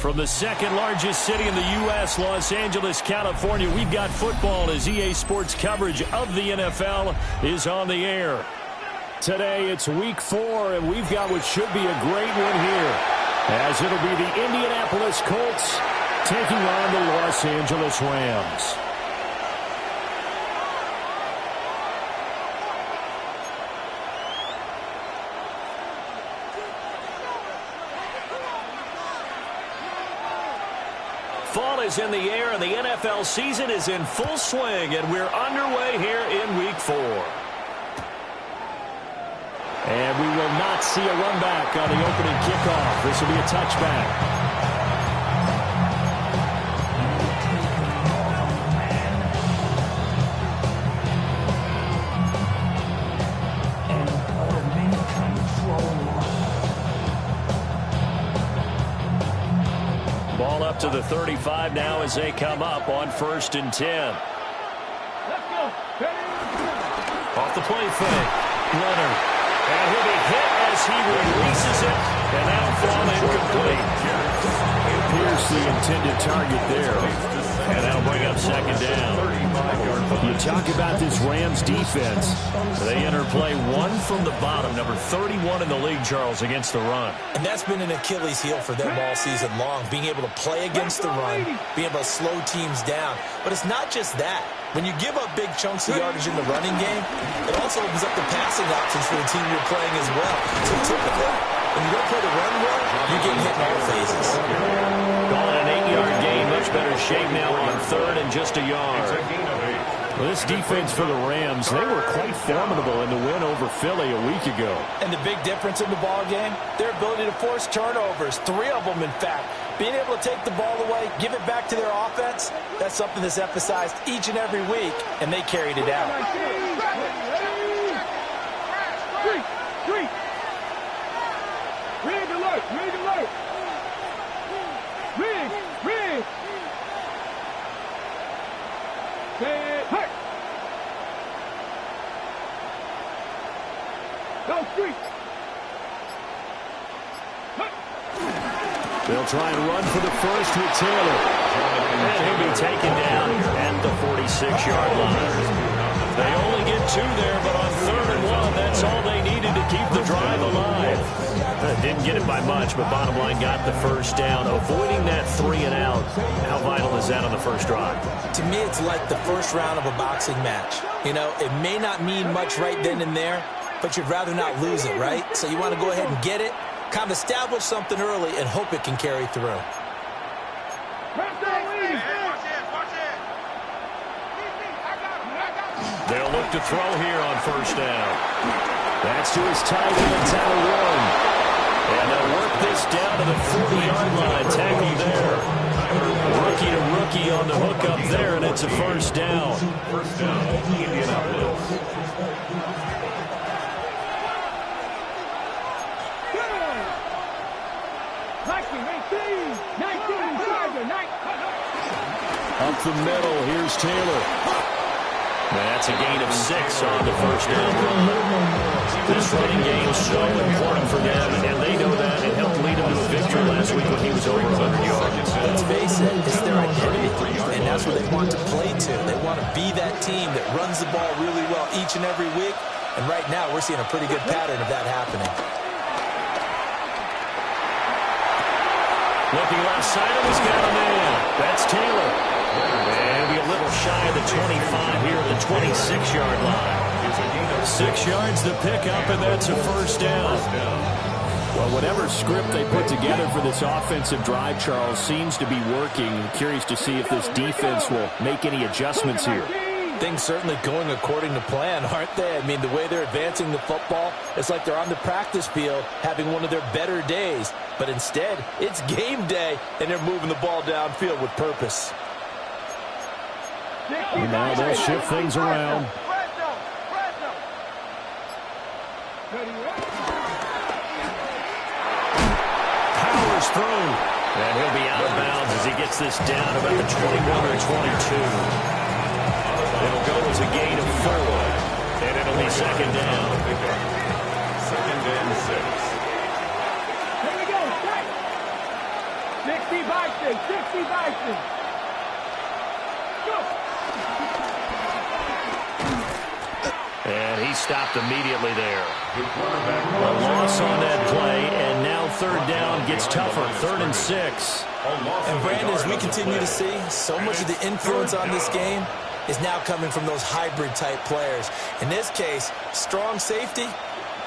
From the second largest city in the U.S., Los Angeles, California, we've got football as EA Sports coverage of the NFL is on the air. Today, it's Week 4, and we've got what should be a great one here, as it'll be the Indianapolis Colts taking on the Los Angeles Rams. Fall is in the air, and the NFL season is in full swing, and we're underway here in Week 4. And we will not see a run back on the opening kickoff. This will be a touchback. Ball up to the 35 now as they come up on 1st and 10. Let's go. Off the play fake. Leonard. And he'll be hit as he releases it. And that'll fall incomplete. Here's the intended target there. And that'll bring up 2nd down. You talk about this Rams defense. They enter play 1 from the bottom, number 31 in the league, Charles, against the run. And that's been an Achilles heel for them all season long, being able to play against the run, being able to slow teams down. But it's not just that. When you give up big chunks of yardage in the running game, it also opens up the passing options for the team you're playing as well. So typically, when you don't play the run well, you're getting hit in all phases. Calling an 8-yard gain, much better shape now on 3rd and just a yard. Well, this defense for the Rams, they were quite formidable in the win over Philly a week ago. And the big difference in the ball game, their ability to force turnovers, 3 of them in fact. Being able to take the ball away, give it back to their offense, that's something that's emphasized each and every week, and they carried it out. Rig alert! Rig alert! Rig! Hey! Go street! They'll try and run for the first with Taylor. And he'll be taken down at the 46-yard line. They only get 2 there, but on 3rd and 1, that's all they needed to keep the drive alive. Didn't get it by much, but bottom line got the first down. Avoiding that 3 and out. How vital is that on the first drive? To me, it's like the first round of a boxing match. You know, it may not mean much right then and there, but you'd rather not lose it, right? So you want to go ahead and get it, kind of establish something early, and hope it can carry through. They'll look to throw here on 1st down. That's to his tight end, Tyler Warren. And they'll work this down to the 40-yard line. Tackled there. Rookie to rookie on the hook up there, and it's a 1st down. First down, Indianapolis. Up the middle, here's Taylor. That's a gain of 6 on the 1st down run. This running game is so important for them, and they know that. It helped lead them to a victory last week when he was over 100 yards. Let's face it, it's their identity, and that's what they want to play to. They want to be that team that runs the ball really well each and every week, and right now we're seeing a pretty good pattern of that happening. Looking left side, and he's got a man. That's Taylor. And be a little shy of the 25 here at the 26-yard line. 6 yards the pickup, and that's a 1st down. Well, whatever script they put together for this offensive drive, Charles, seems to be working. I'm curious to see if this defense will make any adjustments here. Things certainly going according to plan, aren't they? I mean, the way they're advancing the football, it's like they're on the practice field having one of their better days. But instead, it's game day, and they're moving the ball downfield with purpose. And now they'll shift things around. Powers through. And he'll be out of bounds as he gets this down about the 21 or 22. It'll go as a gain of 4. And it'll be 2nd down. 2nd and 6. 60 Vikings, 60 Vikings. Go. And he stopped immediately there. A loss on that play, and now third down gets tougher. 3rd and 6. And Brandon, as we continue to see, so much of the influence on this game is now coming from those hybrid-type players. In this case, strong safety,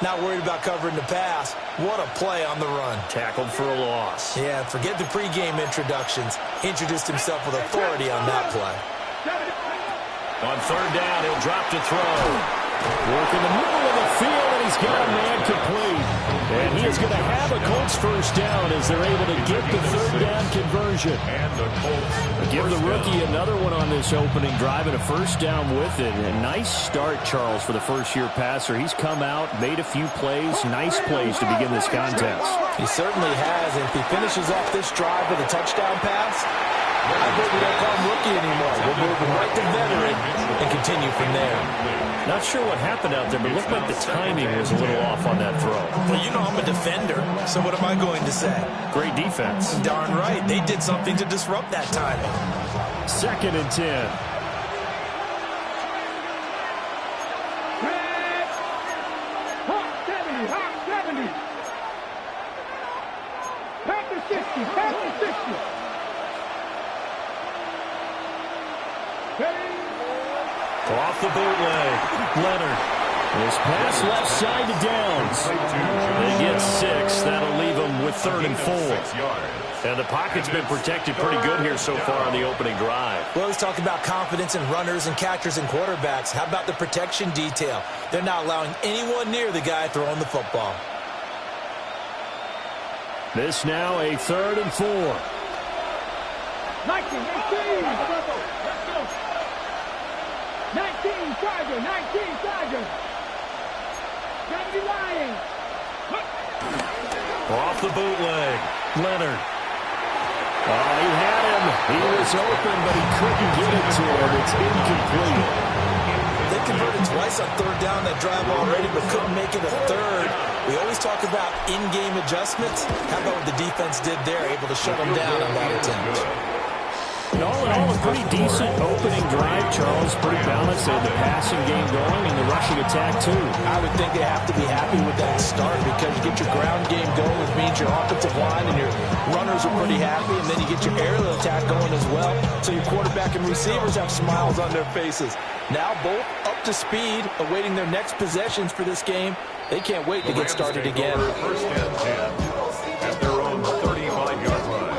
not worried about covering the pass. What a play on the run. Tackled for a loss. Yeah, forget the pregame introductions. He introduced himself with authority on that play. On 3rd down, he'll drop to throw. Work in the middle of the field, and he's got a man complete. And he is going to have a Colts first down as they're able to get the 3rd down conversion. And the Colts Give the rookie another one on this opening drive and a first down with it. A nice start, Charles, for the first-year passer. He's come out, made a few plays, nice plays to begin this contest. He certainly has, and if he finishes off this drive with a touchdown pass, I hope we don't call him rookie anymore. We'll move him right to veteran and continue from there. Not sure what happened out there, but it looked like the timing was a little off on that throw. Well, you know I'm a defender, so what am I going to say? Great defense. Darn right. They did something to disrupt that timing. 2nd and 10. Hot 70, hot 70. Back to 60, back to 60. Hey. Off the bootleg. Leonard. His pass left side to Downs. They get 6. That'll leave them with 3rd and 4. And the pocket's been protected pretty good here so far on the opening drive. Well, let's talk about confidence in runners and catchers and quarterbacks. How about the protection detail? They're not allowing anyone near the guy throwing the football. This now a 3rd and 4. 19, 19, Tiger, 19, Tiger. 70 Lions. Off the bootleg. Leonard. Oh, he had him. He was open, but he couldn't get it to him. It's incomplete. They converted twice on 3rd down that drive already, but couldn't make it a 3rd. We always talk about in-game adjustments. How about what the defense did there, able to shut them down on that attempt? And all in all, a pretty decent opening drive, Charles. Pretty balanced. They had the passing game going and the rushing attack, too. I would think they have to be happy with that start because you get your ground game going, which means your offensive line and your runners are pretty happy, and then you get your aerial attack going as well. So your quarterback and receivers have smiles on their faces. Now both up to speed, awaiting their next possessions for this game. They can't wait to get started again. First and 10 at their own 35-yard line.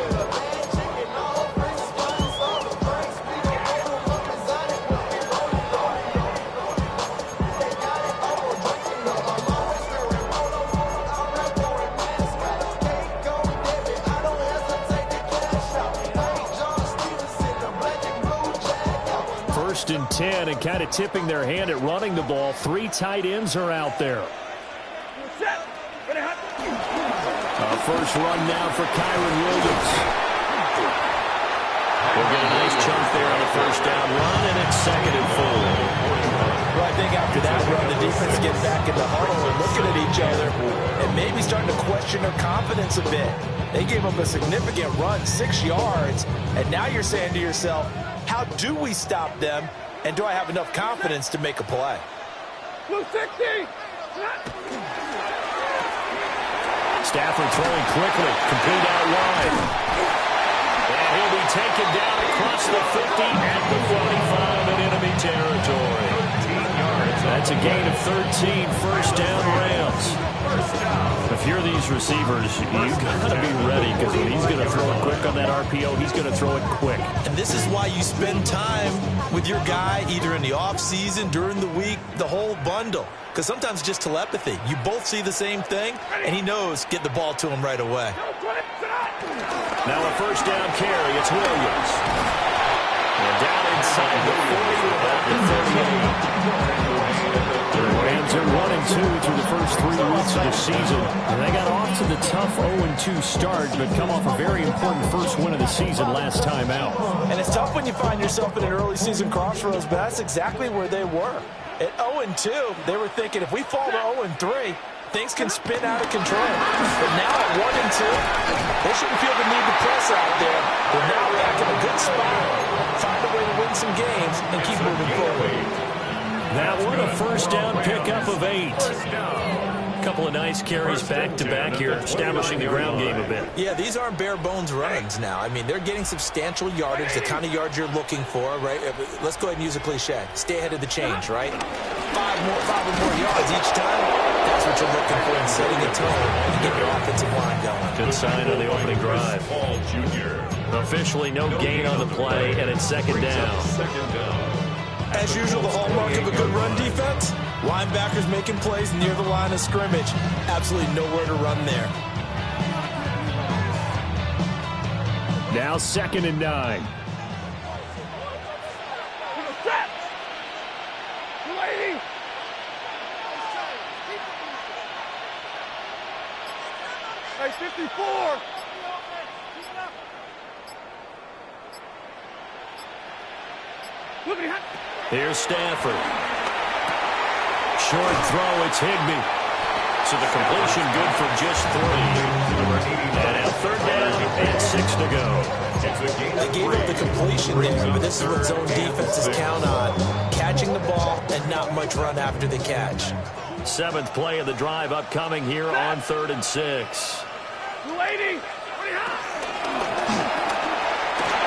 First and 10, and kind of tipping their hand at running the ball. 3 tight ends are out there. First run now for Kyron Williams. We'll get a nice chunk there on the first down run, and it's 2nd and 4. Well, I think after that run, the defense gets back in the huddle and looking at each other and maybe starting to question their confidence a bit. They gave up a significant run, 6 yards, and now you're saying to yourself, how do we stop them, and do I have enough confidence to make a play? Blue 60. Stafford throwing quickly, complete out wide. And he'll be taken down across the 50 at the 45 in enemy territory. That's a gain of 13, first down Rams. If you're these receivers, you've got to be ready because when he's going to throw it quick on that RPO, he's going to throw it quick. And this is why you spend time with your guy either in the offseason, during the week, the whole bundle. Because sometimes it's just telepathy. You both see the same thing, and he knows get the ball to him right away. Now a first down carry. It's Williams. And down inside the 40, about the 38. The Rams are 1-2 through the first 3 weeks of the season. And they got off to the tough 0-2 start, but come off a very important first win of the season last time out. And it's tough when you find yourself in an early season crossroads, but that's exactly where they were. At 0-2, they were thinking if we fall to 0-3, things can spin out of control. But now at 1-2, they shouldn't feel the need to press out there. They're now back in a good spot. Find a way to win some games and keep moving forward. That one, a first down pickup of 8. A couple of nice carries back-to-back here, establishing the ground game a bit. Yeah, these aren't bare-bones runs now. I mean, they're getting substantial yardage, the kind of yards you're looking for, right? Let's go ahead and use a cliche. Stay ahead of the change, right? Five or more yards each time. That's what you're looking for in setting a tone and getting your offensive line going. Good sign on the opening drive. Officially no gain on the play, and it's second down. As usual, the hallmark of a good run defense, linebackers making plays near the line of scrimmage. Absolutely nowhere to run there. Now 2nd and 9. Hey, 54! Here's Stafford. Short throw, it's Higbee. So the completion good for just 3. And now 3rd down and 6 to go. They gave up the completion there, but this is what zone defenses count on. Catching the ball and not much run after the catch. 7th play of the drive upcoming here on 3rd and 6.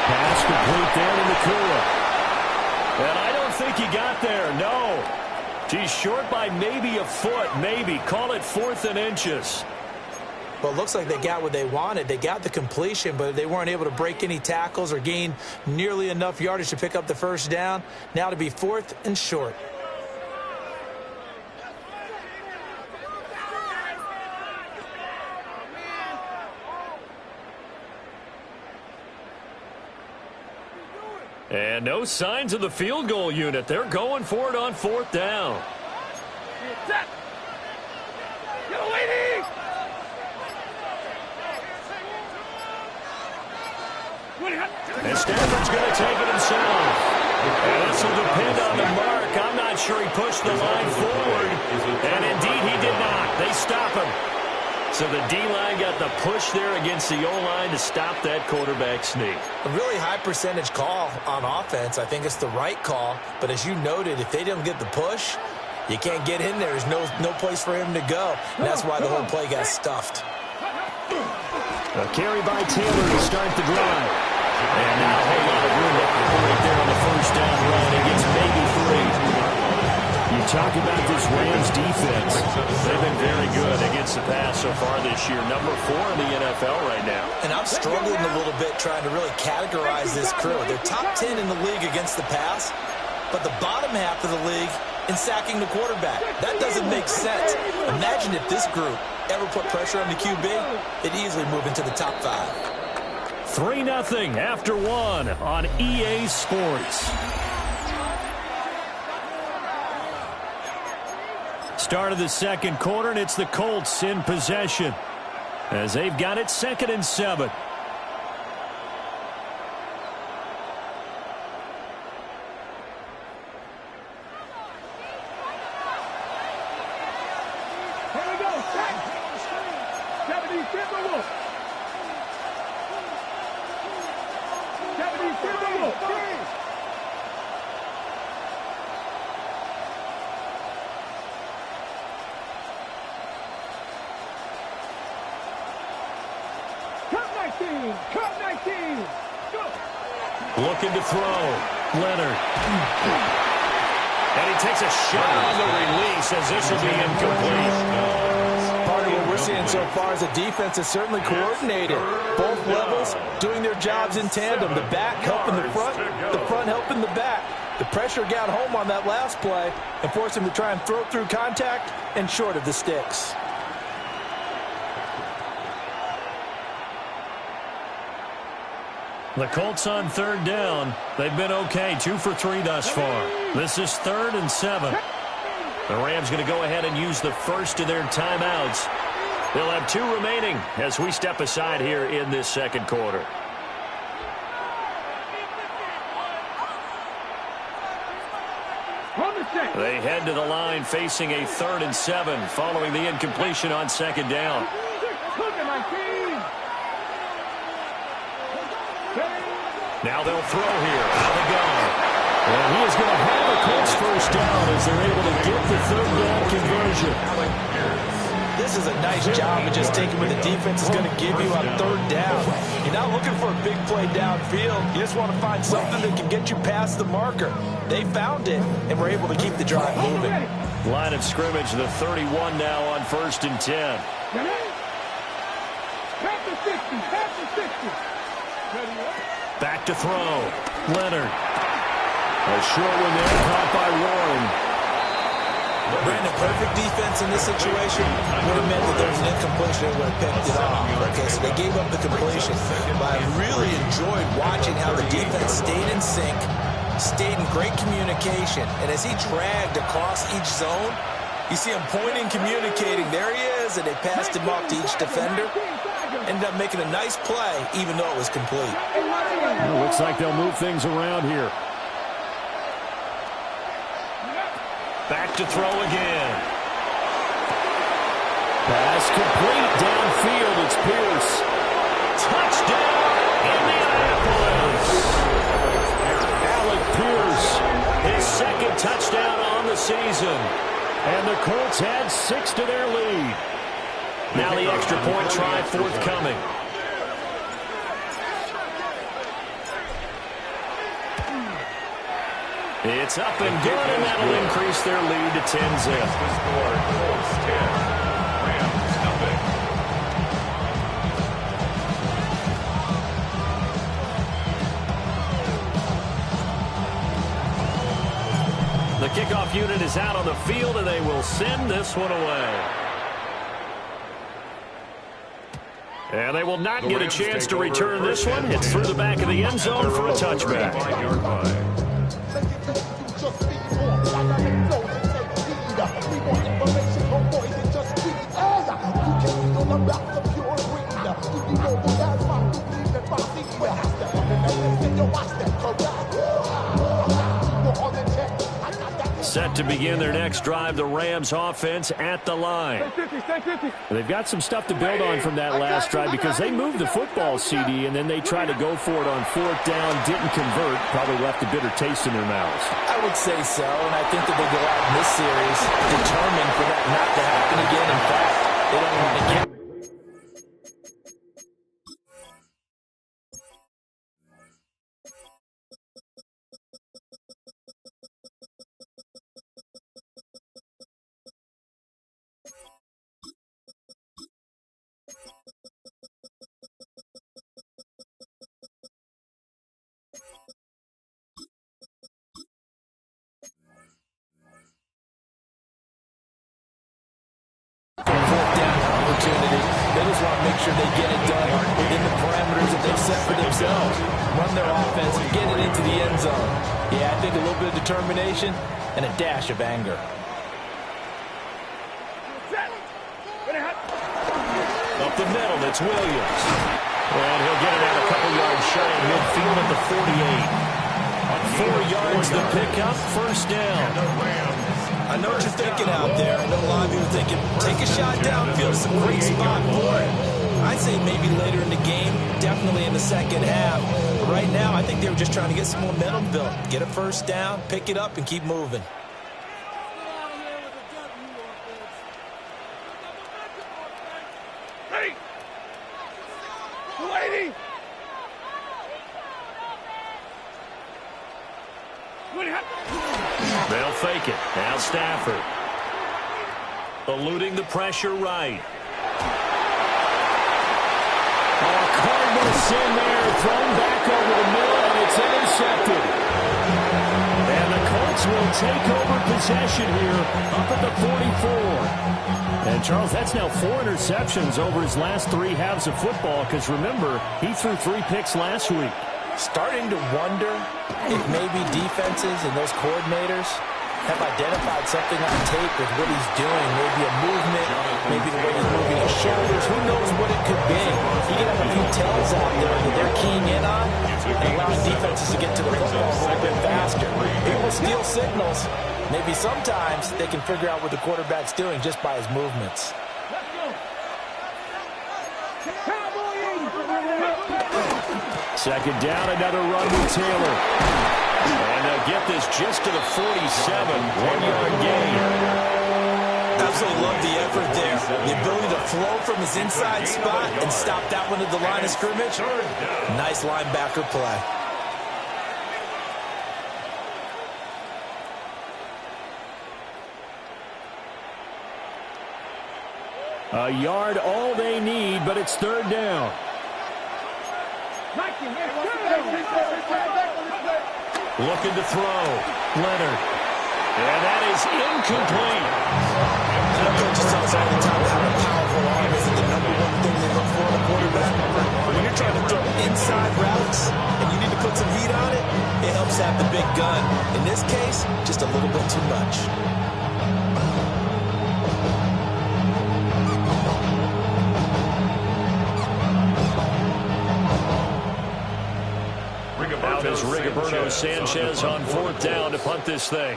Pass complete there to Nakua. And I don't think he got there, no. He's short by maybe a foot, maybe. Call it 4th and inches. Well, it looks like they got what they wanted. They got the completion, but they weren't able to break any tackles or gain nearly enough yardage to pick up the first down. Now to be 4th and short. And no signs of the field goal unit. They're going for it on 4th down. And Stafford's going to take it himself. And this will depend on the mark. I'm not sure he pushed the line forward. And indeed he did not. They stop him. So the D-line got the push there against the O-line to stop that quarterback sneak. A really high percentage call on offense. I think it's the right call. But as you noted, if they don't get the push, you can't get in there. There's no place for him to go. And that's why the whole play got stuffed. A carry by Taylor to start the drive. And now a whole lot of room right there on the first down run. He gets maybe 3. You talk about this Rams defense. They've been very good against the pass so far this year. Number 4 in the NFL right now. And I'm struggling a little bit trying to really categorize this crew. They're top 10 in the league against the pass, but the bottom half of the league in sacking the quarterback. That doesn't make sense. Imagine if this group ever put pressure on the QB, they'd easily move into the top 5. 3-0 after 1 on EA Sports. Start of the second quarter, and it's the Colts in possession as they've got it 2nd and 7. Looking to throw. Leonard. And he takes a shot on the release as this will be incomplete. Part of what we're seeing so far is the defense is certainly coordinated. Both levels doing their jobs in tandem. The back helping the front helping the back. The pressure got home on that last play and forced him to try and throw through contact and short of the sticks. The Colts on 3rd down. They've been okay, 2 for 3 thus far. This is 3rd and 7. The Rams going to go ahead and use the first of their timeouts. They'll have 2 remaining as we step aside here in this second quarter. On the set. They head to the line facing a 3rd and 7 following the incompletion on 2nd down. Now they'll throw here. Out they go. And he is going to have a Colts first down as they're able to get the 3rd down conversion. This is a nice job of just taking what the defense is going to give you on 3rd down. You're not looking for a big play downfield. You just want to find something that can get you past the marker. They found it, and were able to keep the drive moving. Line of scrimmage, the 31 now on 1st and 10. Back to throw. Leonard. A short one there, caught by Warren. Brandon, perfect defense in this situation would have meant that there was an incompletion and would have picked it off. Okay, so they gave up the completion. But I really enjoyed watching how the defense stayed in sync, stayed in great communication. And as he dragged across each zone, you see him pointing, communicating. There he is, and they passed him off to each defender. Ended up making a nice play, even though it was complete. Well, looks like they'll move things around here. Back to throw again. Pass complete downfield. It's Pierce. Touchdown, Indianapolis. Alec Pierce, his 2nd touchdown on the season. And the Colts add 6 to their lead. Now the extra point try forthcoming. It's up and good, and that'll increase their lead to 10-zip. The kickoff unit is out on the field, and they will send this one away. And they will not get a chance to return this one. It's through the back of the end zone for a touchback. Set to begin their next drive, the Rams offense at the line. They've got some stuff to build on from that last drive because they moved the football, CD, and then they tried to go for it on 4th down, didn't convert, probably left a bitter taste in their mouths. I would say so, and I think that they go out in this series determined for that not to happen again. In fact, they don't want to get. They just want to make sure they get it done within the parameters that they've set for themselves. Run their offense and get it into the end zone. Yeah, I think a little bit of determination and a dash of anger. Up the middle, it's Williams. And he'll get it out a couple yards shy of midfield at the 48. 4 yards the pickup, 1st down. I know what you're thinking out there. I know a lot of you are thinking, take a shot downfield. It's a great spot for it. I'd say maybe later in the game, definitely in the 2nd half. But right now, I think they were just trying to get some momentum built. Get a 1st down, pick it up, and keep moving. Hey! Lady! They'll fake it. Now Stafford. Eluding the pressure right. Oh, Cardinals in there. Thrown back over the middle, and it's intercepted. And the Colts will take over possession here up at the 44. And, Charles, that's now 4 interceptions over his last 3 halves of football because, remember, he threw 3 picks last week. Starting to wonder if maybe defenses and those coordinators have identified something on tape with what he's doing. Maybe a movement, maybe the way he's moving his shoulders. Who knows what it could be? He can have a few tells out there that they're keying in on and allowing defenses to get to the football a little bit faster. People steal signals. Maybe sometimes they can figure out what the quarterback's doing just by his movements. Second down, another run with Taylor. And they'll get this just to the 47, 1-yard gain. Absolutely love the effort there. The ability to flow from his inside spot and stop that one at the line of scrimmage. Nice linebacker play. A yard all they need, but it's third down. Looking to throw. Leonard. And that is incomplete. Coaches tell us all the time how a powerful arm isn't the number one thing they look for in a quarterback. When you're trying to throw inside routes and you need to put some heat on it, it helps have the big gun. In this case, just a little bit too much. Out is Rigoberto Sanchez on fourth down to punt this thing.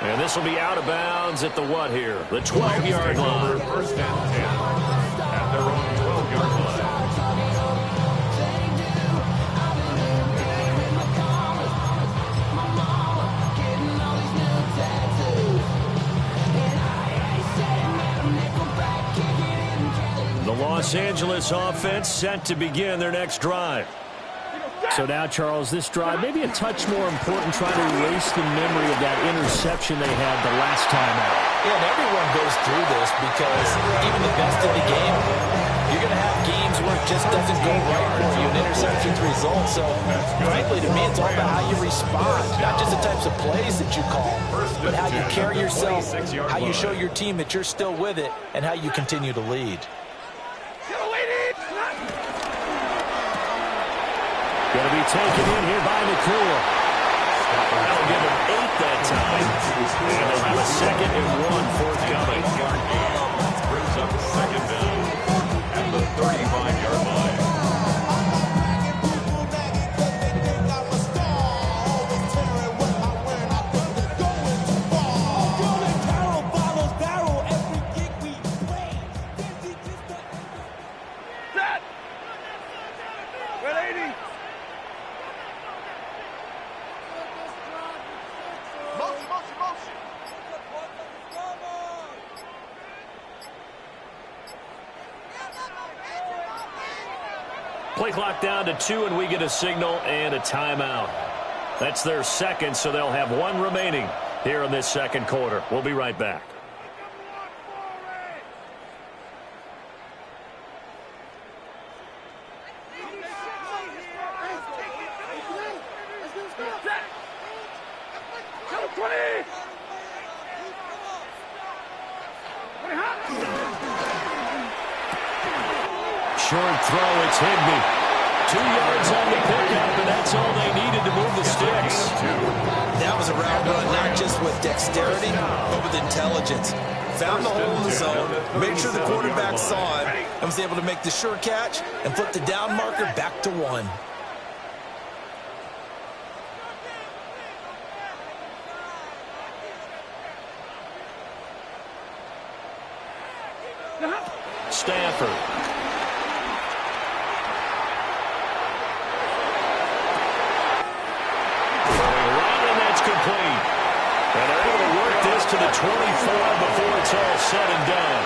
And this will be out of bounds at the what here? The 12-yard line. First and 10 at their own 12-yard line. The Los Angeles offense set to begin their next drive. So now, Charles, this drive maybe a touch more important, trying to erase the memory of that interception they had the last time out. Yeah, and everyone goes through this because even the best of the game, you're going to have games where it just doesn't go right for you. An interception's the result. So, frankly, to me, it's all about how you respond, not just the types of plays that you call, but how you carry yourself, how you show your team that you're still with it, and how you continue to lead. Going to be taken in here by McCool. That'll give him 8 that time. And they'll have a 2nd and 1 forthcoming. Brings up second down at the 35-yard line. Play clock down to 2, and we get a signal and a timeout. That's their second, so they'll have 1 remaining here in this second quarter. We'll be right back. Short throw, it's Higbee. 2 yards on the pickup, and that's all they needed to move the sticks. That was a route run, not just with dexterity, but with intelligence. Found the hole in the zone, made sure the quarterback saw it, and was able to make the sure catch and flip the down marker back to 1. Stafford. Complete. And they're able to work this to the 24 before it's all said and done.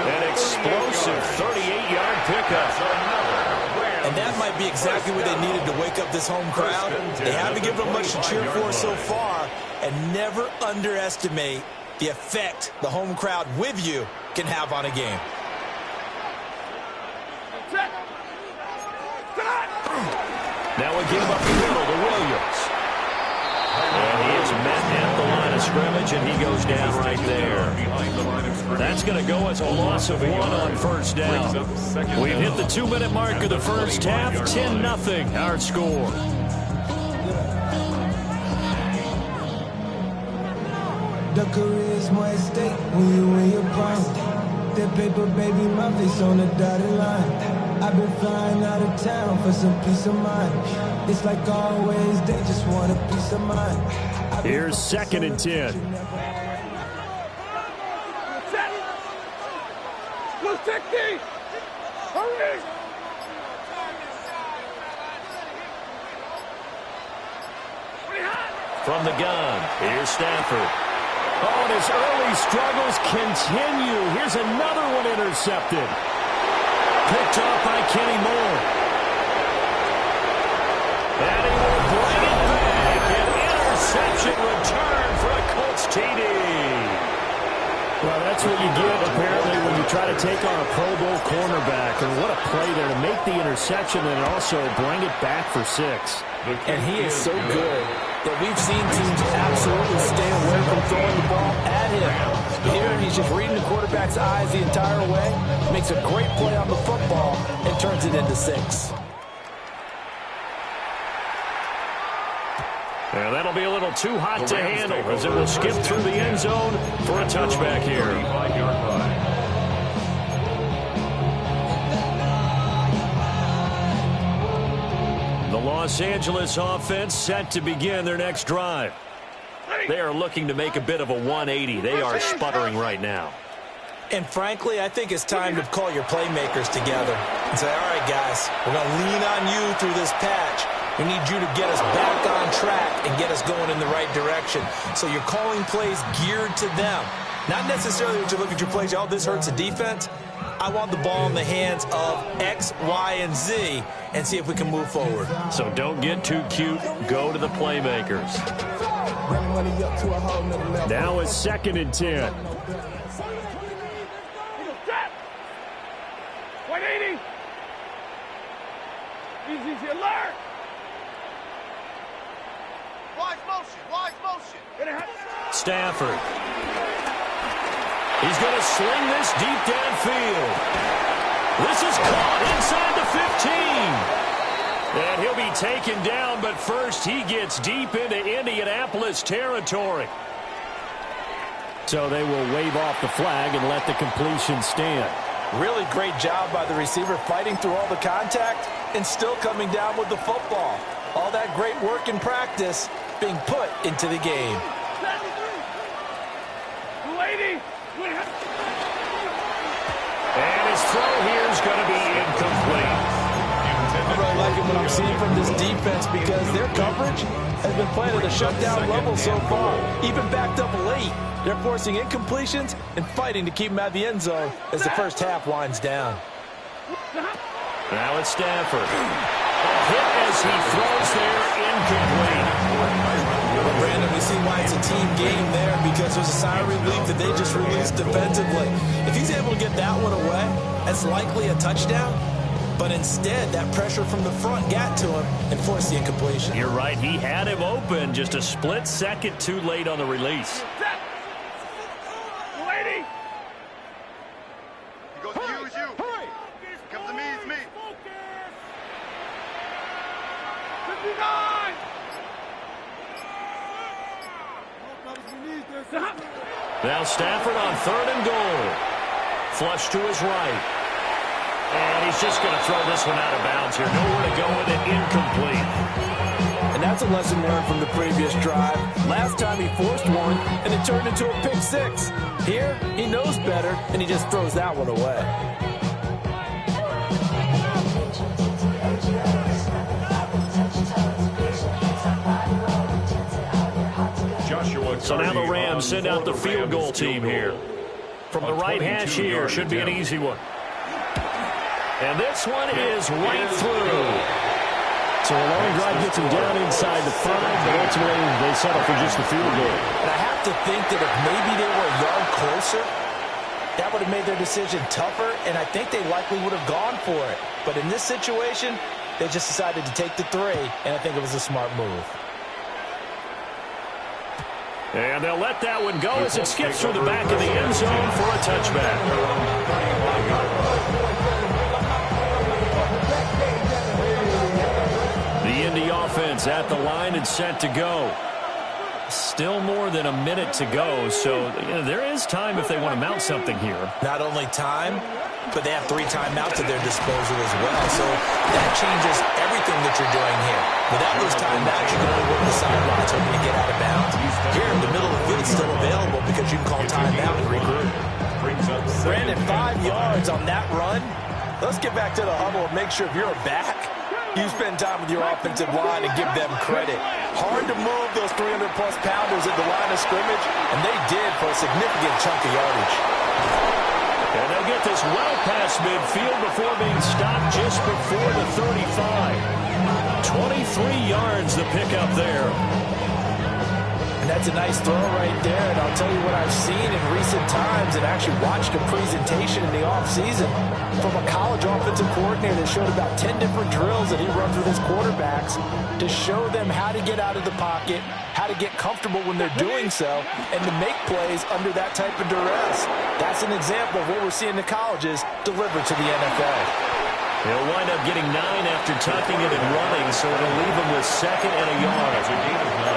An explosive 38-yard pickup. And that might be exactly what they needed to wake up this home crowd. They haven't given them much to cheer for so far. And never underestimate the effect the home crowd with you can have on a game. Now we give up the middle to Williams. And he is met at the line of scrimmage, and he goes down right there. That's going to go as a loss of 1 on first down. We've hit the 2-minute mark of the first half. 10-0 our score. The career's more at stake when you win your prime. That paper, baby, my face on the dotted line. I've been flying out of town for some peace of mind. It's like always, they just want a peace of mind. Here's 2nd and 10. From the gun, here's Stafford. Oh, and his early struggles continue. Here's another one intercepted. Picked up by Kenny Moore. And he will bring it back. An interception return for a Colts TD. Well, that's what you get, apparently, when you try to take on a Pro Bowl cornerback. And what a play there to make the interception and also bring it back for 6. And he is so good that we've seen teams absolutely stay away from throwing the ball at him. Here, he's just reading the quarterback's eyes the entire way, makes a great play on the football, and turns it into 6. And that'll be a little too hot to handle as it will skip through the end zone for a touchback here. The Los Angeles offense set to begin their next drive. They are looking to make a bit of a 180. They are sputtering right now. And frankly, I think it's time to call your playmakers together and say, all right, guys, we're going to lean on you through this patch. We need you to get us back on track and get us going in the right direction. So you're calling plays geared to them. Not necessarily that you look at your plays, oh, this hurts the defense. I want the ball in the hands of X, Y, and Z and see if we can move forward. So don't get too cute. Go to the playmakers. Now it's 2nd and 10. 180. Easy alert. Wide motion. Stafford. He's going to sling this deep downfield. This is caught inside the 15. And he'll be taken down, but first he gets deep into Indianapolis territory. So they will wave off the flag and let the completion stand. Really great job by the receiver fighting through all the contact and still coming down with the football. All that great work in practice being put into the game. 280. And his throw here is going to be incomplete. I'm really liking what I'm seeing from this defense because their coverage has been playing at a shutdown level so far. Even backed up late, they're forcing incompletions and fighting to keep them at the end zone as the first half winds down. Now it's Stafford. A hit as he throws there, incomplete. But Brandon, we see why it's a team game there because there's a sigh of relief that they just released defensively. If he's able to get that one away, that's likely a touchdown. But instead, that pressure from the front got to him and forced the incompletion. You're right. He had him open just a split second too late on the release. 280. He goes to use you. Comes to me, it's me. 59. Now Stafford on 3rd and goal. Flush to his right. And he's just going to throw this one out of bounds here. Nowhere to go with it. Incomplete. And that's a lesson learned from the previous drive. Last time he forced one, and it turned into a pick 6. Here, he knows better, and he just throws that one away. So now the Rams send out the field goal team here. From the right hash here, should be an easy one. And this one is right through. So a long drive gets him down inside the 5, but ultimately they settle for just the field goal. And I have to think that if maybe they were a yard closer, that would have made their decision tougher, and I think they likely would have gone for it. But in this situation, they just decided to take the 3, and I think it was a smart move. And they'll let that one go as it skips through the back of the end zone for a touchback. The Indy offense at the line and set to go. Still more than a minute to go, so there is time if they want to mount something here. Not only time, but they have 3 timeouts at their disposal as well, so that changes everything that you're doing here. Without those timeouts, you can only work the sidelines hoping to get out of bounds. Here in the middle of the field, it's still available because you can call timeout and regroup. Brandon, 5 yards on that run. Let's get back to the huddle and make sure if you're a back, you spend time with your offensive line and give them credit. Hard to move those 300-plus pounders at the line of scrimmage, and they did for a significant chunk of yardage. And they'll get this well past midfield before being stopped just before the 35. 23 yards the pickup there. And that's a nice throw right there. And I'll tell you what I've seen in recent times and actually watched a presentation in the offseason from a college offensive coordinator that showed about 10 different drills that he runs with his quarterbacks to show them how to get out of the pocket, how to get comfortable when they're doing so, and to make plays under that type of duress. That's an example of what we're seeing in the colleges delivered to the NFL. He'll wind up getting 9 after tucking it and running, so it'll leave him with 2nd and a yard.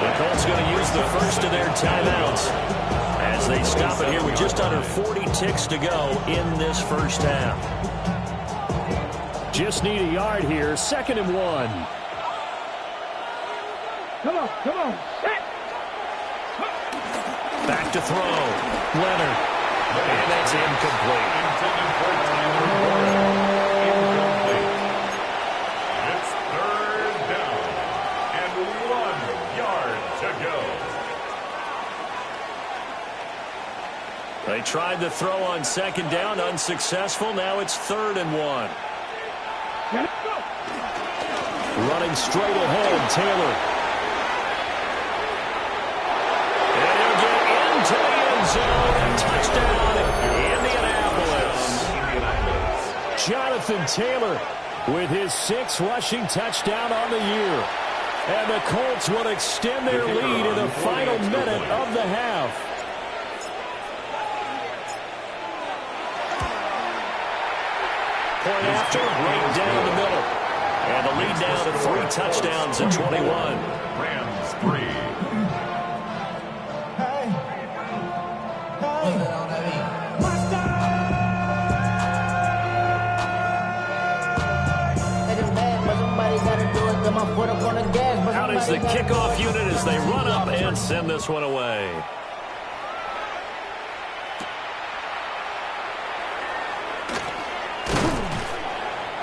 The Colts going to use the first of their timeouts as they stop it here with just under 40 ticks to go in this first half. Just need a yard here, 2nd and 1. Come on. Back to throw. Leonard. And that's incomplete. It's 3rd down and 1 yard to go. They tried the throw on 2nd down, unsuccessful. Now it's 3rd and 1. Running straight ahead, Taylor. And he'll get into the end zone. A touchdown, Indianapolis. Jonathan Taylor with his 6th rushing touchdown on the year. And the Colts will extend their lead in the final minute of the half. Point after, right down the middle. And the lead down to 3 touchdowns at 21. Rams 3. Out is the kickoff unit as they run up and send this one away.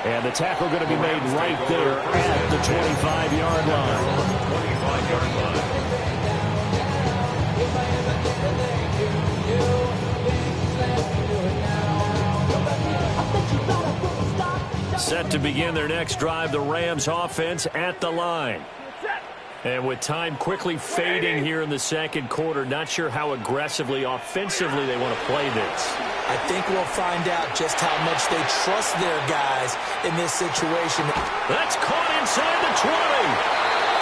And the tackle going to be made right there at the 25-yard line. 25-yard line. Set to begin their next drive, the Rams offense at the line. And with time quickly fading here in the 2nd quarter, not sure how aggressively, offensively they want to play this. I think we'll find out just how much they trust their guys in this situation. That's caught inside the 20.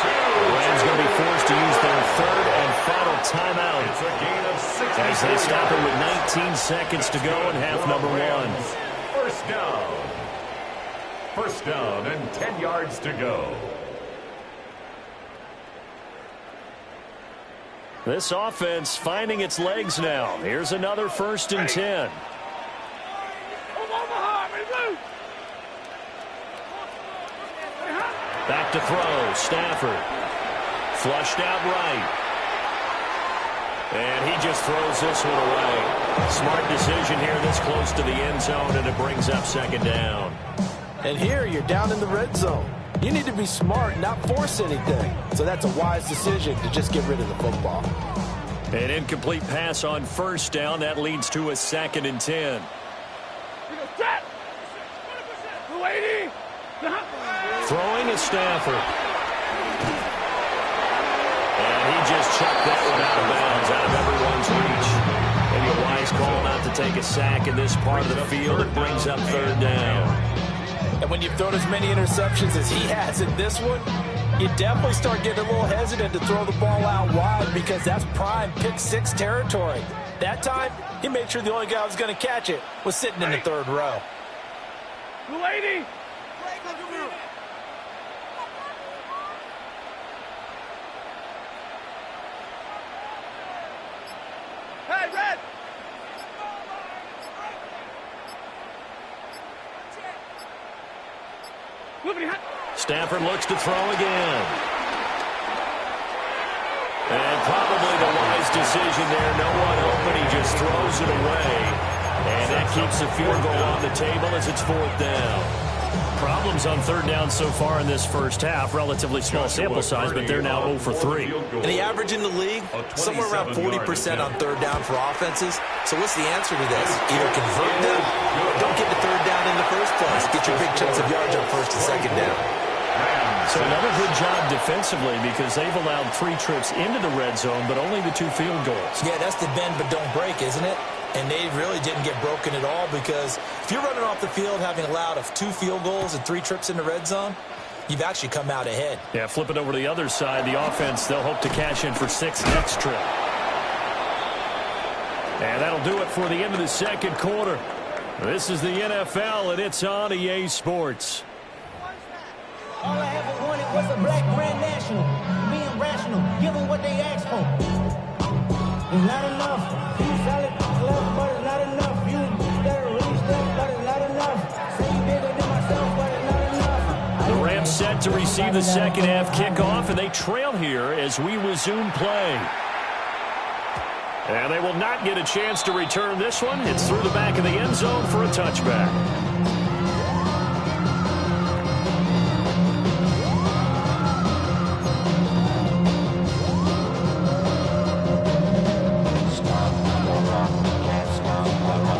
The Rams going to be forced to use their 3rd and final timeout. It's a gain of 6 as they stop it with 19 seconds to go in half number 1. First down. First down and 10 yards to go. This offense finding its legs now. Here's another 1st and 10. Back to throw. Stafford. Flushed out right. And he just throws this one away. Smart decision here this close to the end zone, and it brings up 2nd down. And here you're down in the red zone. You need to be smart, not force anything. So that's a wise decision to just get rid of the football. An incomplete pass on 1st down. That leads to a 2nd and 10. Throwing is Stafford. And he just chucked that one out of bounds, out of everyone's reach. Maybe a wise call not to take a sack in this part of the field. It brings up 3rd down. And when you've thrown as many interceptions as he has in this one, you definitely start getting a little hesitant to throw the ball out wide because that's prime pick-6 territory. That time, he made sure the only guy who was going to catch it was sitting in the third row. Lady! Hey, Red! Stafford looks to throw again. And probably the wise decision there. No one open. He just throws it away. And that keeps the field goal on the table as it's 4th down. Problems on 3rd down so far in this first half. Relatively small sample size, but they're now 0 for 3. And the average in the league, somewhere around 40% on 3rd down for offenses. So what's the answer to this? Either convert them or don't get the 3rd down in the first place. Get your big chunks of yards on 1st and 2nd down. So another good job defensively because they've allowed 3 trips into the red zone, but only the 2 field goals. Yeah, that's the bend but don't break, isn't it? And they really didn't get broken at all because if you're running off the field having allowed 2 field goals and 3 trips in the red zone, you've actually come out ahead. Yeah, flip it over to the other side. The offense, they'll hope to cash in for 6 next trip. And that'll do it for the end of the 2nd quarter. This is the NFL, and it's on EA Sports. All I ever wanted was a black Grand National. Being rational, give them what they ask for. It's not enough. You solid left, but it's not enough. You better reach them, but it's not enough. Say you bigger than myself, but it's not enough. The Rams set to receive the second half kickoff, and they trail here as we resume play. And they will not get a chance to return this one. It's through the back of the end zone for a touchback.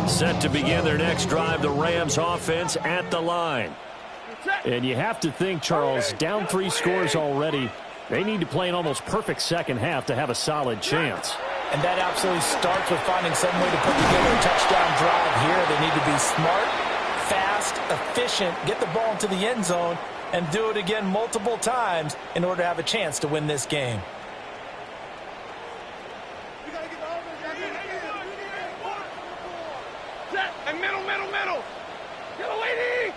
Set to begin their next drive, the Rams offense at the line. And you have to think, Charles, down 3 scores already. They need to play an almost perfect second half to have a solid chance. And that absolutely starts with finding some way to put together a touchdown drive here. They need to be smart, fast, efficient, get the ball into the end zone, and do it again multiple times in order to have a chance to win this game. Middle. Get a lady!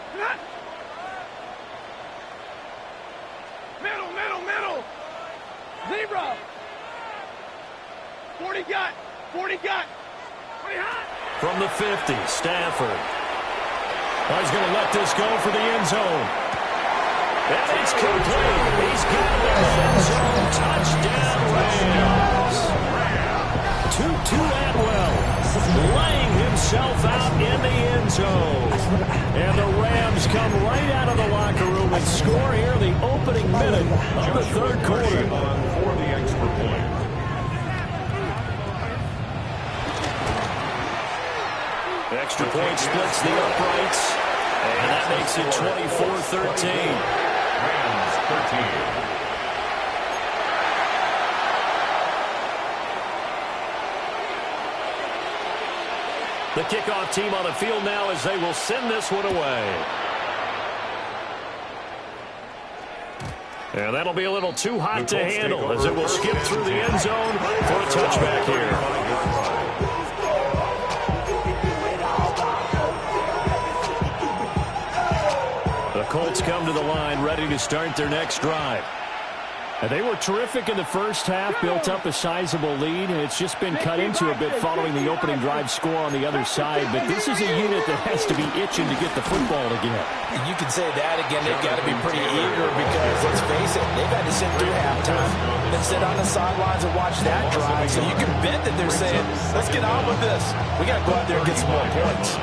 Middle. Zebra. 40 gut. 40 hot. From the 50, Stafford. Well, he's going to let this go for the end zone. And it's complete. He's got it in the end zone. Touchdown, Rams. Tutu Atwell laying himself out in the end zone. And the Rams come right out of the locker room and score here in the opening minute of the 3rd quarter. For the extra point. Extra point splits the uprights. And that makes it 24-13. Rams 13. The kickoff team on the field now as they will send this one away. And that'll be a little too hot to handle as it will skip through the end zone for a touchback here. The Colts come to the line ready to start their next drive. And they were terrific in the first half, built up a sizable lead, and it's just been cut into a bit following the opening drive score on the other side. But this is a unit that has to be itching to get the football again. You can say that again. They've got to be pretty eager because, let's face it, they've had to sit through halftime, then sit on the sidelines and watch that drive. So you can bet that they're saying, let's get on with this. We got to go out there and get some more points.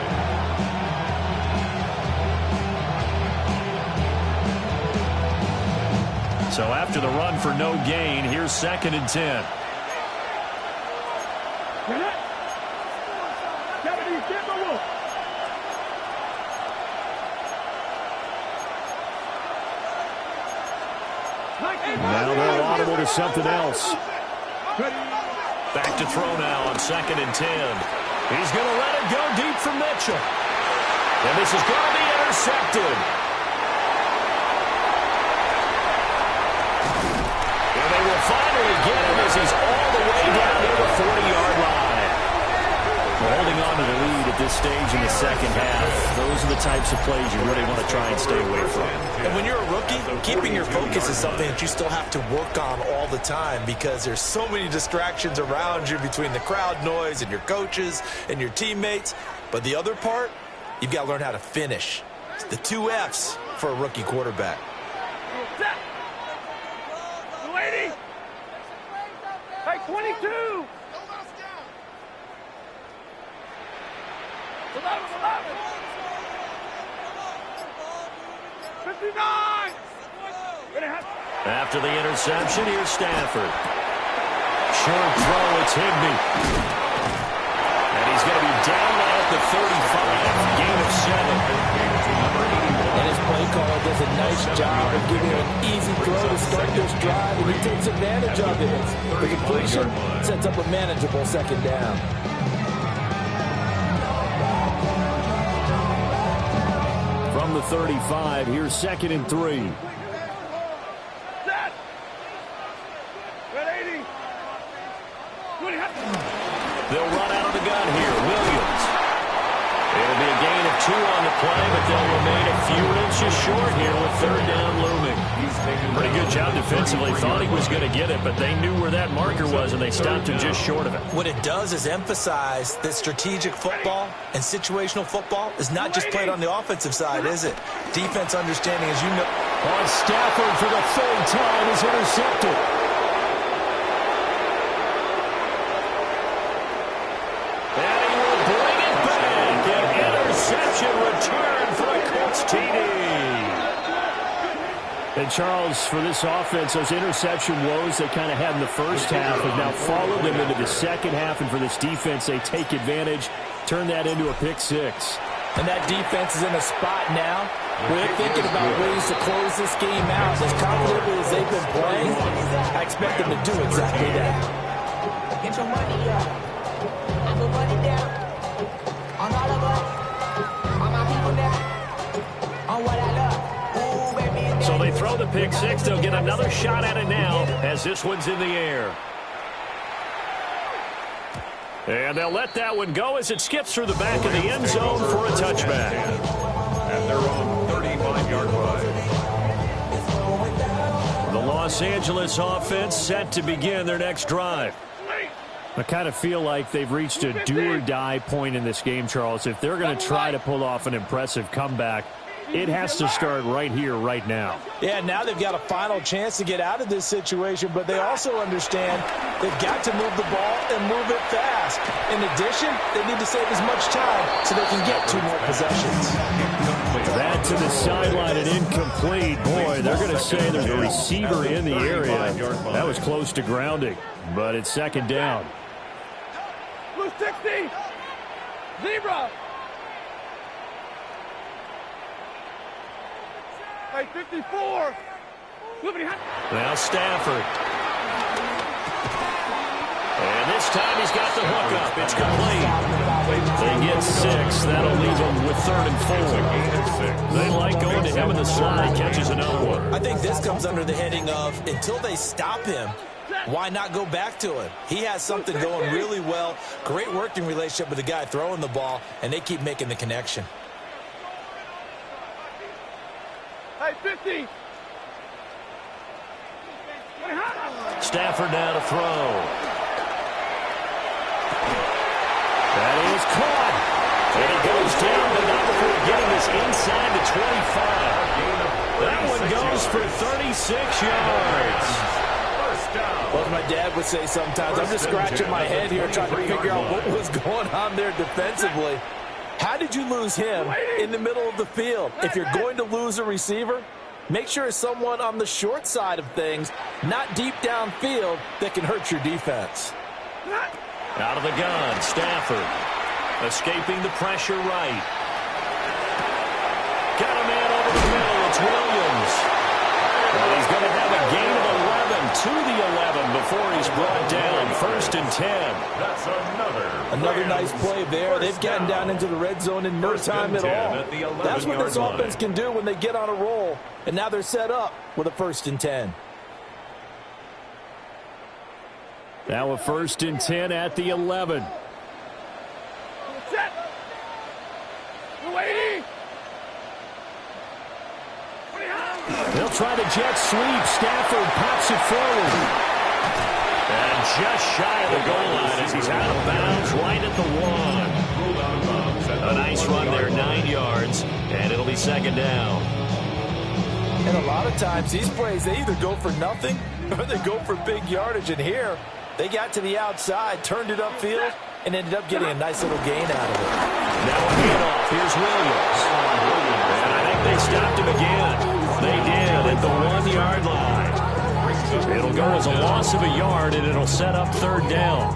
So after the run for no gain, here's 2nd and 10. Now they're audible to something else. Back to throw now on 2nd and 10. He's going to let it go deep for Mitchell. And this is going to be intercepted. finally get him as he's all the way down near the 40-yard line. Well, holding on to the lead at this stage in the second half, those are the types of plays you really want to try and stay away from. And when you're a rookie, keeping your focus is something that you still have to work on all the time because there's so many distractions around you between the crowd noise and your coaches and your teammates. But the other part, you've got to learn how to finish. It's the 2 F's for a rookie quarterback. Set. 280. Hey, 22. 11. 59. After the interception, here's Stafford. Short throw, it's Higbee. And he's going to be down at the 35, gain of 7. And his play caller does a nice job of giving him an easy throw to start this drive, and he takes advantage of it. The completion sets up a manageable second down. From the 35, here's 2nd and 3. Set. Red 80. They'll run out of the gun here. Williams. It'll be a gain of 2 on the play, but they'll remain a few inches short here with 3rd down looming. Pretty good job defensively. Thought he was going to get it, but they knew where that marker was, and they stopped him just short of it. What it does is emphasize that strategic football and situational football is not just played on the offensive side, is it? Defense understanding, as you know. On Stafford for the 3rd time is intercepted. And he will bring it back. An interception return for a Colts TD. And Charles, for this offense, those interception woes they kind of had in the first half have now followed them into the second half. And for this defense, they take advantage, turn that into a pick 6. And that defense is in a spot now where they're thinking about ways to close this game out. As confidently as they've been playing, I expect them to do exactly that. Get your money up. I put money down. On all of us. On my people now. On what I love. Ooh, baby. So they throw the pick 6. They'll get another shot at it now as this one's in the air. And they'll let that one go as it skips through the back of the end zone for a touchback. At their own 35-yard line. The Los Angeles offense set to begin their next drive. I kind of feel like they've reached a do-or-die point in this game, Charles. If they're going to try to pull off an impressive comeback, it has to start right here, right now. Yeah, now they've got a final chance to get out of this situation, but they also understand they've got to move the ball and move it fast. In addition, they need to save as much time so they can get 2 more possessions. That to the sideline and incomplete. Boy, they're going to say there's a receiver in the area. That was close to grounding, but it's 2nd down. Blue 60. Zebra. Hey, 54. Now Stafford. And this time he's got the hook up. It's complete. They get 6. That'll leave them with 3rd and 4. They like going to him in the slide. Catches another one. I think this comes under the heading of until they stop him, why not go back to him? He has something going really well. Great working relationship with the guy throwing the ball, and they keep making the connection. Hey, 50. Stafford now to throw. That is caught. And he goes down, but not before getting this inside the 25. That one goes for 36 yards. Well, as my dad would say sometimes, I'm just scratching my head here trying to figure out what was going on there defensively. How did you lose him in the middle of the field? If you're going to lose a receiver, make sure it's someone on the short side of things, not deep downfield, that can hurt your defense. Out of the gun, Stafford. Escaping the pressure right. Got a man over the middle. It's Williams. And he's going to have a gain of 11 to the 11 before he's brought down. 1st and 10. That's Another nice play there. They've gotten down into the red zone in no time at all. That's what this offense can do when they get on a roll. And now they're set up with a 1st and 10. Now a 1st and 10 at the 11. Set. 280. They'll try the jet sweep. Stafford pops it forward. And just shy of the goal line as he's out of bounds right at the 1. A nice run there, 9 yards, and it'll be 2nd down. And a lot of times these plays, they either go for nothing or they go for big yardage. And here, they got to the outside, turned it upfield, and ended up getting a nice little gain out of it. Now a handoff. Here's Williams. And I think they stopped him again. They did at the 1-yard line. It'll go as a loss of a yard, and it'll set up 3rd down.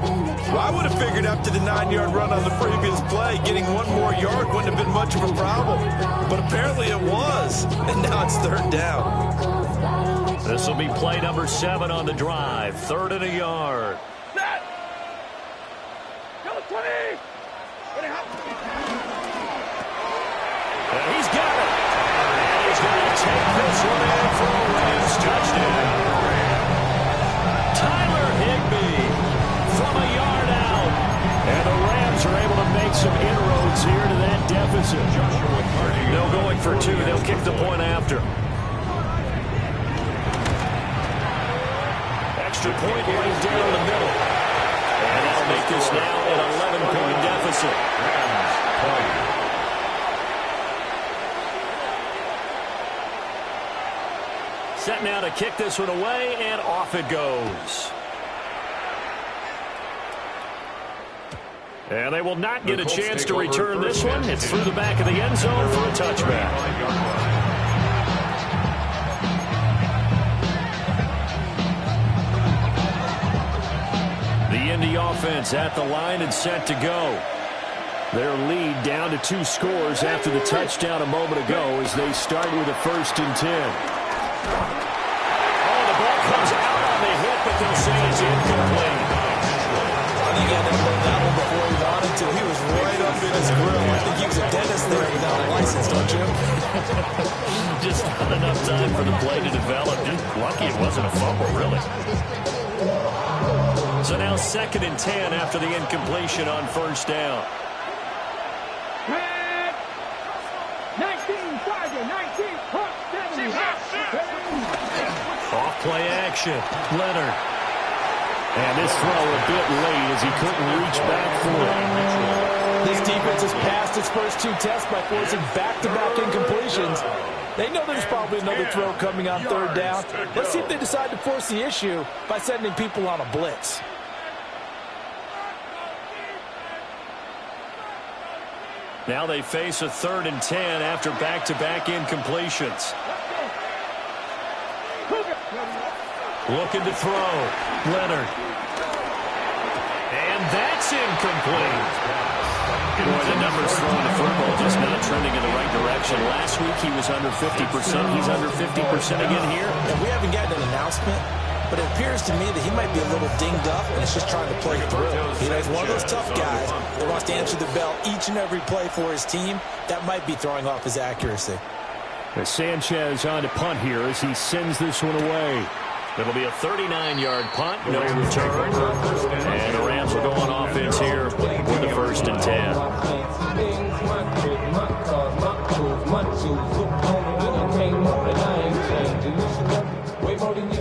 Well, I would have figured after the 9-yard run on the previous play, getting 1 more yard wouldn't have been much of a problem. But apparently it was, and now it's 3rd down. This will be play number 7 on the drive. 3rd and a yard. Set. Go 20. And he's got it. And he's going to take this one in for a Rams touchdown. Tyler Higbee from a yard out. And the Rams are able to make some inroads here to that deficit. No going for 2. They'll kick the point after. Extra point right down the middle. And that'll make this now an 11-point deficit. Set now to kick this one away, and off it goes. And they will not get a chance to return this one. It's through the back of the end zone for a touchback. The Indy offense at the line and set to go. Their lead down to 2 scores after the touchdown a moment ago as they start with a 1st and 10. Oh, the ball comes out on the hit, but they'll say it's incomplete. I think he had to play that one before he wanted to. He was right up in his grill. I think he was a dentist there without a license, don't you? Just not enough time for the play to develop. Just lucky it wasn't a fumble, really. So now 2nd and 10 after the incompletion on 1st down. 19, Tiger, 19, Off play action. Leonard. And this throw a bit late as he couldn't reach back for it. This defense has passed its first 2 tests by forcing back-to-back incompletions. They know there's probably another throw coming on 3rd down. Let's see if they decide to force the issue by sending people on a blitz. Now they face a 3rd and 10 after back-to-back incompletions. Looking to throw. Leonard. And that's incomplete. Boy, the numbers throwing the football just not trending in the right direction. Last week he was under 50%. He's under 50% again here. And we haven't gotten an announcement, but it appears to me that he might be a little dinged up and is just trying to play through. You know, he's one of those tough guys that wants to answer the bell each and every play for his team. That might be throwing off his accuracy. As Sanchez on to punt here as he sends this one away. It'll be a 39-yard punt, no return. And the Rams will go on offense here with the 1st and 10.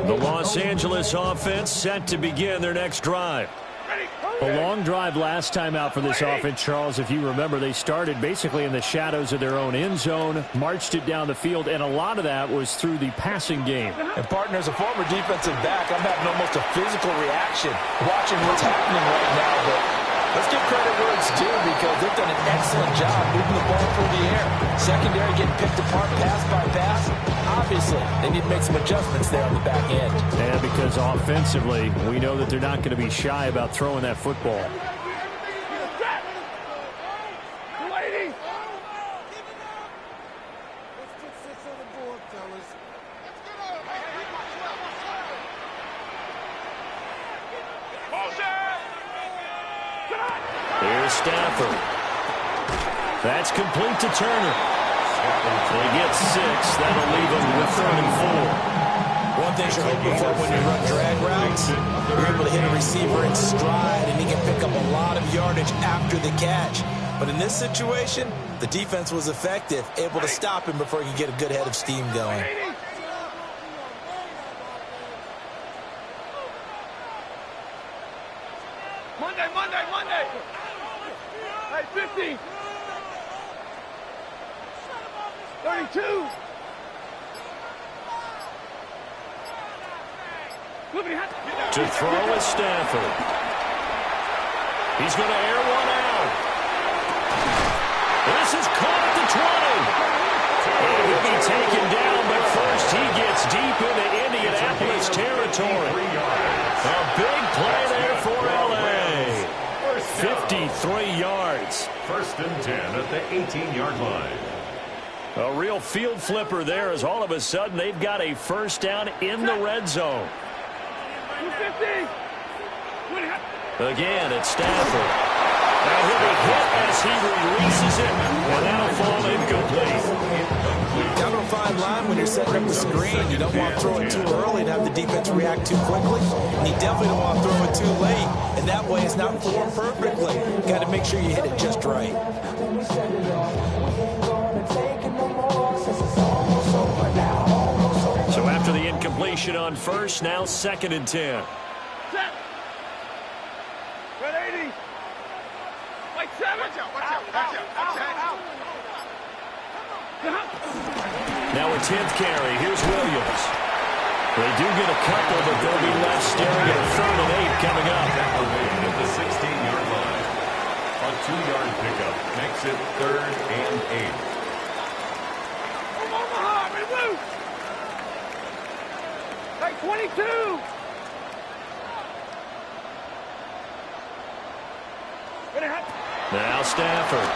The Los Angeles offense set to begin their next drive. A long drive last time out for this offense, Charles. If you remember, they started basically in the shadows of their own end zone, marched it down the field, and a lot of that was through the passing game. And, partner, as a former defensive back, I'm having almost a physical reaction watching what's happening right now. But let's give credit where it's due because they've done an excellent job moving the ball through the air. Secondary getting picked apart pass by pass. Obviously, they need to make some adjustments there on the back end. And because offensively, we know that they're not going to be shy about throwing that football. Here's Stafford. That's complete to Turner. They get 6. That'll leave them with 3rd and 4. Well, of the things you're hoping for when you run drag routes. You're able to hit a receiver in stride, and he can pick up a lot of yardage after the catch. But in this situation, the defense was effective, able to stop him before he could get a good head of steam going. Monday. Hey, 50. 32. To throw is Stafford. He's going to air one out. This is caught at the 20. And he'll be taken down, but first he gets deep into Indianapolis territory. A big play there for L.A. 53 yards. First and 10 at the 18-yard line. A real field flipper there as all of a sudden they've got a first down in the red zone. 250. Again, it's Stafford. Now he'll be hit as he releases it, and that'll fall incomplete. Down to a fine line when you're setting up the screen. You don't want to throw it too early and have the defense react too quickly. And you definitely don't want to throw it too late. And that way it's not formed perfectly. Got to make sure you hit it just right. So after the incompletion on first, now second and 10. Set. 180. Like 7. Watch out. Now a 10th carry. Here's Williams. They do get a couple, but they'll be left staring at a 3rd and 8 coming up. At the 16-yard line. A 2-yard pickup makes it 3rd and 8. Omaha, move. Like 22. Now Stafford.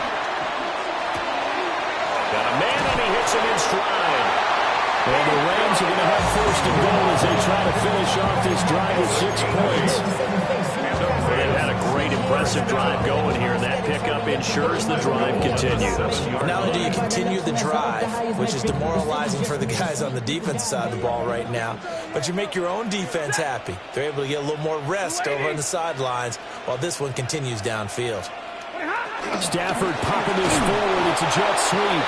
Got a man, and he hits him in stride. And the Rams are going to have first and goal as they try to finish off this drive with 6 points. They've had a great, impressive drive going here, and that pickup ensures the drive continues. Not only do you continue the drive, which is demoralizing for the guys on the defense side of the ball right now, but you make your own defense happy. They're able to get a little more rest over on the sidelines while this one continues downfield. Stafford popping this forward. It's a jet sweep.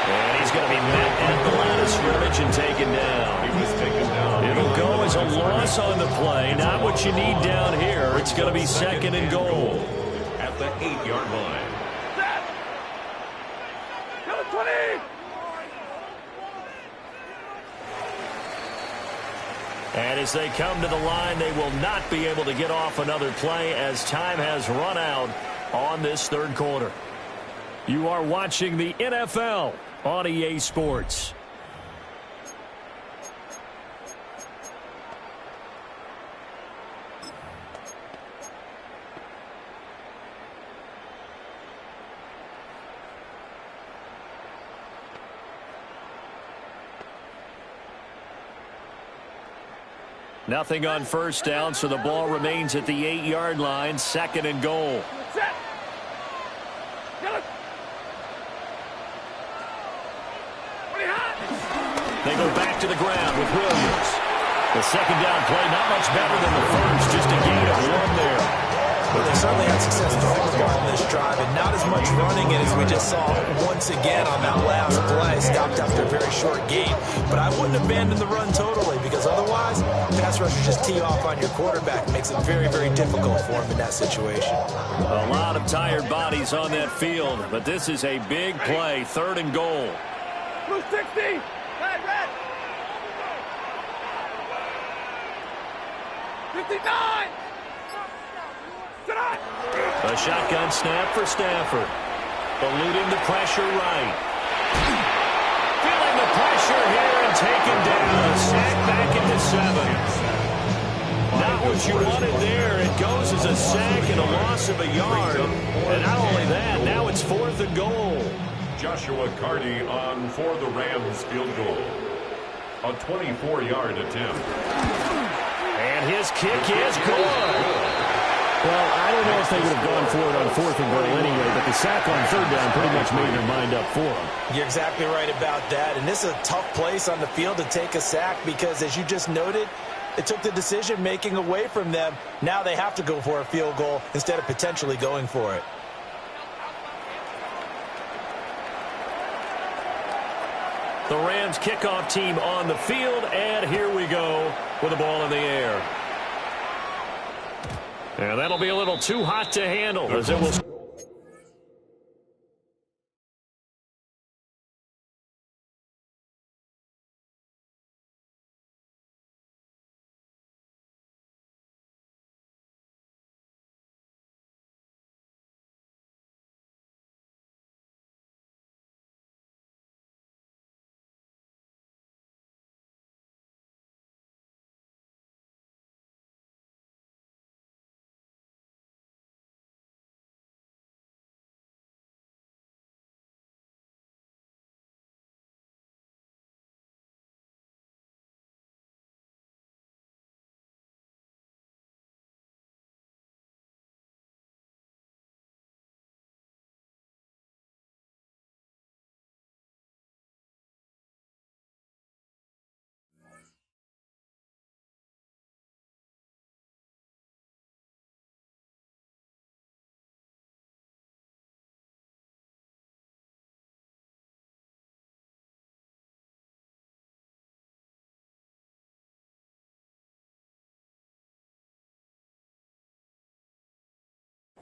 And he's going to be met at the line of scrimmage and taken down. He was taken down. It'll go as a loss on the play. Not what you need down here. It's going to be second and goal. At the 8-yard line. Number 20. And as they come to the line, they will not be able to get off another play as time has run out on this 3rd quarter. You are watching the NFL on EA Sports. Nothing on first down, so the ball remains at the 8-yard line, second and goal. Set. They go back to the ground with Williams. The second down play, not much better than the first, just a gain of 1 there. Well, they certainly had success throwing the ball in this drive, and not as much running it as we just saw once again on that last play. Stopped after a very short gain, but I wouldn't abandon the run totally because otherwise, pass rushers just tee off on your quarterback. It makes it very, very difficult for him in that situation. A lot of tired bodies on that field, but this is a big play, 3rd and goal. Blue 60. Red. 59. A shotgun snap for Stafford. Eluding the pressure right. Feeling the pressure here and taken down. A sack back into 7. Not what you wanted there. It goes as a sack and a loss of a yard. And not only that, now it's 4th and goal. Joshua Carty on for the Rams field goal. A 24-yard attempt. And his kick is good. Well, I don't know if they would have gone for it on 4th and goal anyway, but the sack on 3rd down pretty much made their mind up for them. You're exactly right about that. And this is a tough place on the field to take a sack because, as you just noted, it took the decision-making away from them. Now they have to go for a field goal instead of potentially going for it. The Rams kickoff team on the field, and here we go with the ball in the air. And that'll be a little too hot to handle as it will.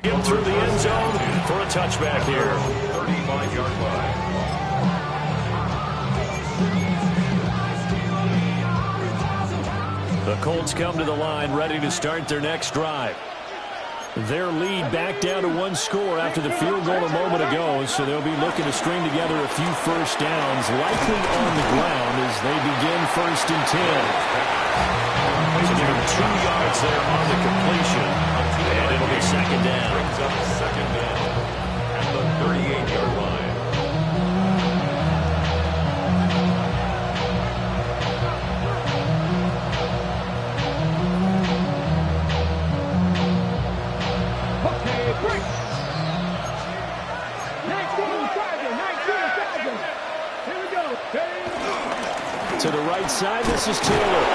Him through the end zone for a touchback here. 35-yard line. The Colts come to the line ready to start their next drive. Their lead back down to 1 score after the field goal a moment ago, so they'll be looking to string together a few first downs, likely on the ground as they begin 1st and 10. So give him 2 yards there on the completion, and it'll be 2nd down. Brings up 2nd down at the 38-yard line. To the right side, this is Taylor.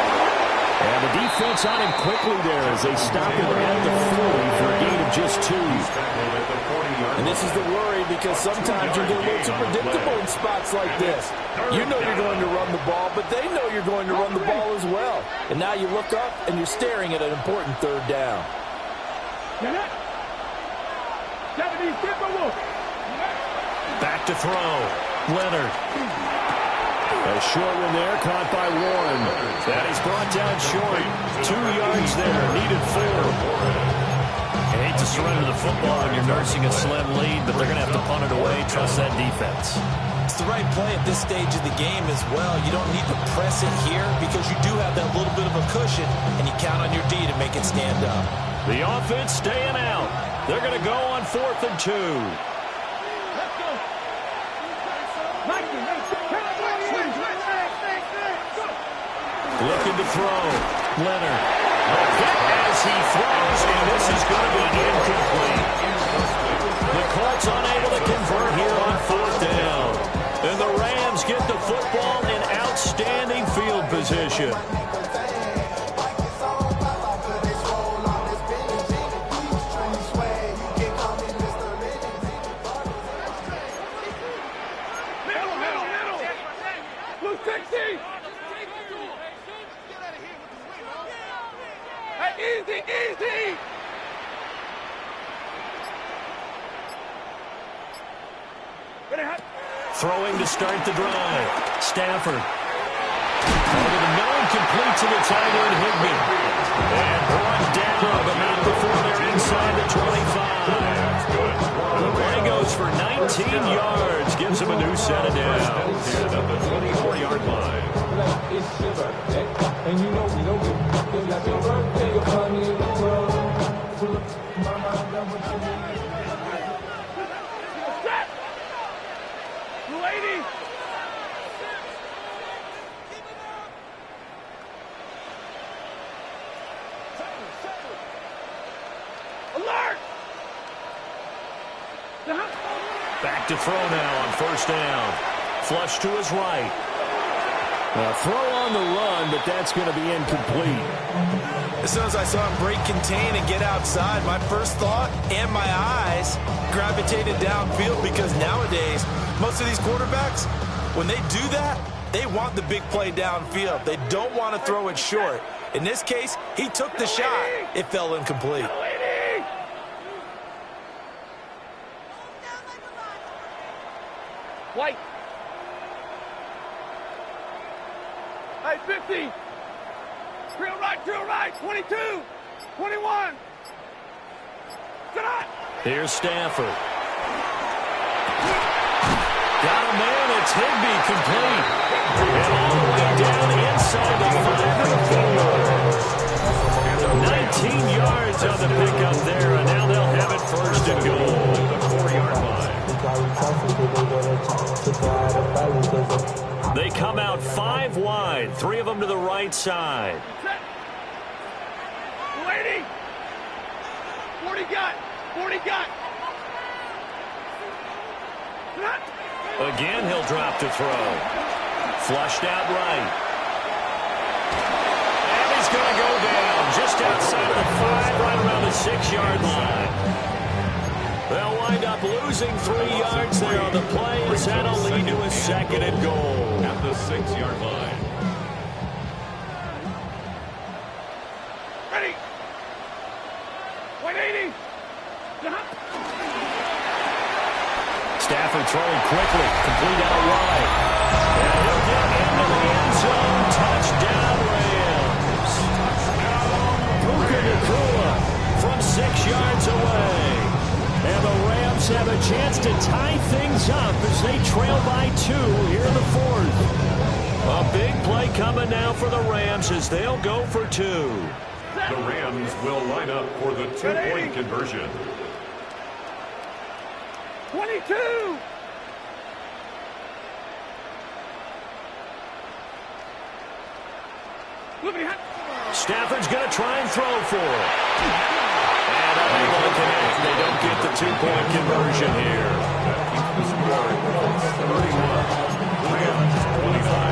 And the defense on him quickly there as they stop him at the 40 for a gain of just 2. And this is the worry because sometimes you get a little too predictable in spots like this. You know you're going to run the ball, but they know you're going to run the ball as well. And now you look up and you're staring at an important 3rd down. Back to throw. Leonard. A short one there, caught by Warren. That is brought down short. 2 yards there, needed 4. You hate to surrender the football when you're nursing a slim lead, but they're going to have to punt it away. Trust that defense. It's the right play at this stage of the game as well. You don't need to press it here because you do have that little bit of a cushion, and you count on your D to make it stand up. The offense staying out. They're going to go on 4th and 2. Looking to throw. Leonard. A hit as he throws, and this is going to be incomplete. The Colts unable to convert here on 4th down. And the Rams get the football in outstanding field position. Easy! Throwing to start the drive. Stafford. Over the middle, complete to the tight end, Higbee. And brought down, but not before they're inside the 25. The play goes for 19 yards. Gives him a new set of downs. At the 24-yard line. And you know we got your birthday, your money in the club. Lady! throw now on first down. Flush to his right. A throw on the run, but that's going to be incomplete. As soon as I saw him break contain and get outside, my first thought and my eyes gravitated downfield, because nowadays, most of these quarterbacks, when they do that, they want the big play downfield. They don't want to throw it short. In this case, he took the shot. It fell incomplete. White. Hey, 50. Drill right, 22, 21. Sit on. Here's Stafford. Got a man, it's Higbee, complete. And all the way down inside the 5 and 4. 19 yards on the pickup there, and now they'll have it first and goal. The 4-yard line. They come out 5 wide, 3 of them to the right side. 40 got. Again, he'll drop to throw. Flushed out right. And he's going to go down just outside of the 5, right around the 6-yard line. They'll wind up losing 3 yards there on the play, as that'll lead to a second and goal. At the 6-yard line. Ready. 180. Stafford throwing quickly, complete out wide. And he'll get into the end zone. Touchdown, Rams. Puka Nacua from 6 yards away. And the Rams have a chance to tie things up as they trail by 2 here in the 4th. A big play coming now for the Rams as they'll go for 2. The Rams will line up for the 2-point conversion. 22. Stafford's going to try and throw for it. And unable to connect. They don't get the 2-point conversion here. That keeps the score at 31. Rams 25.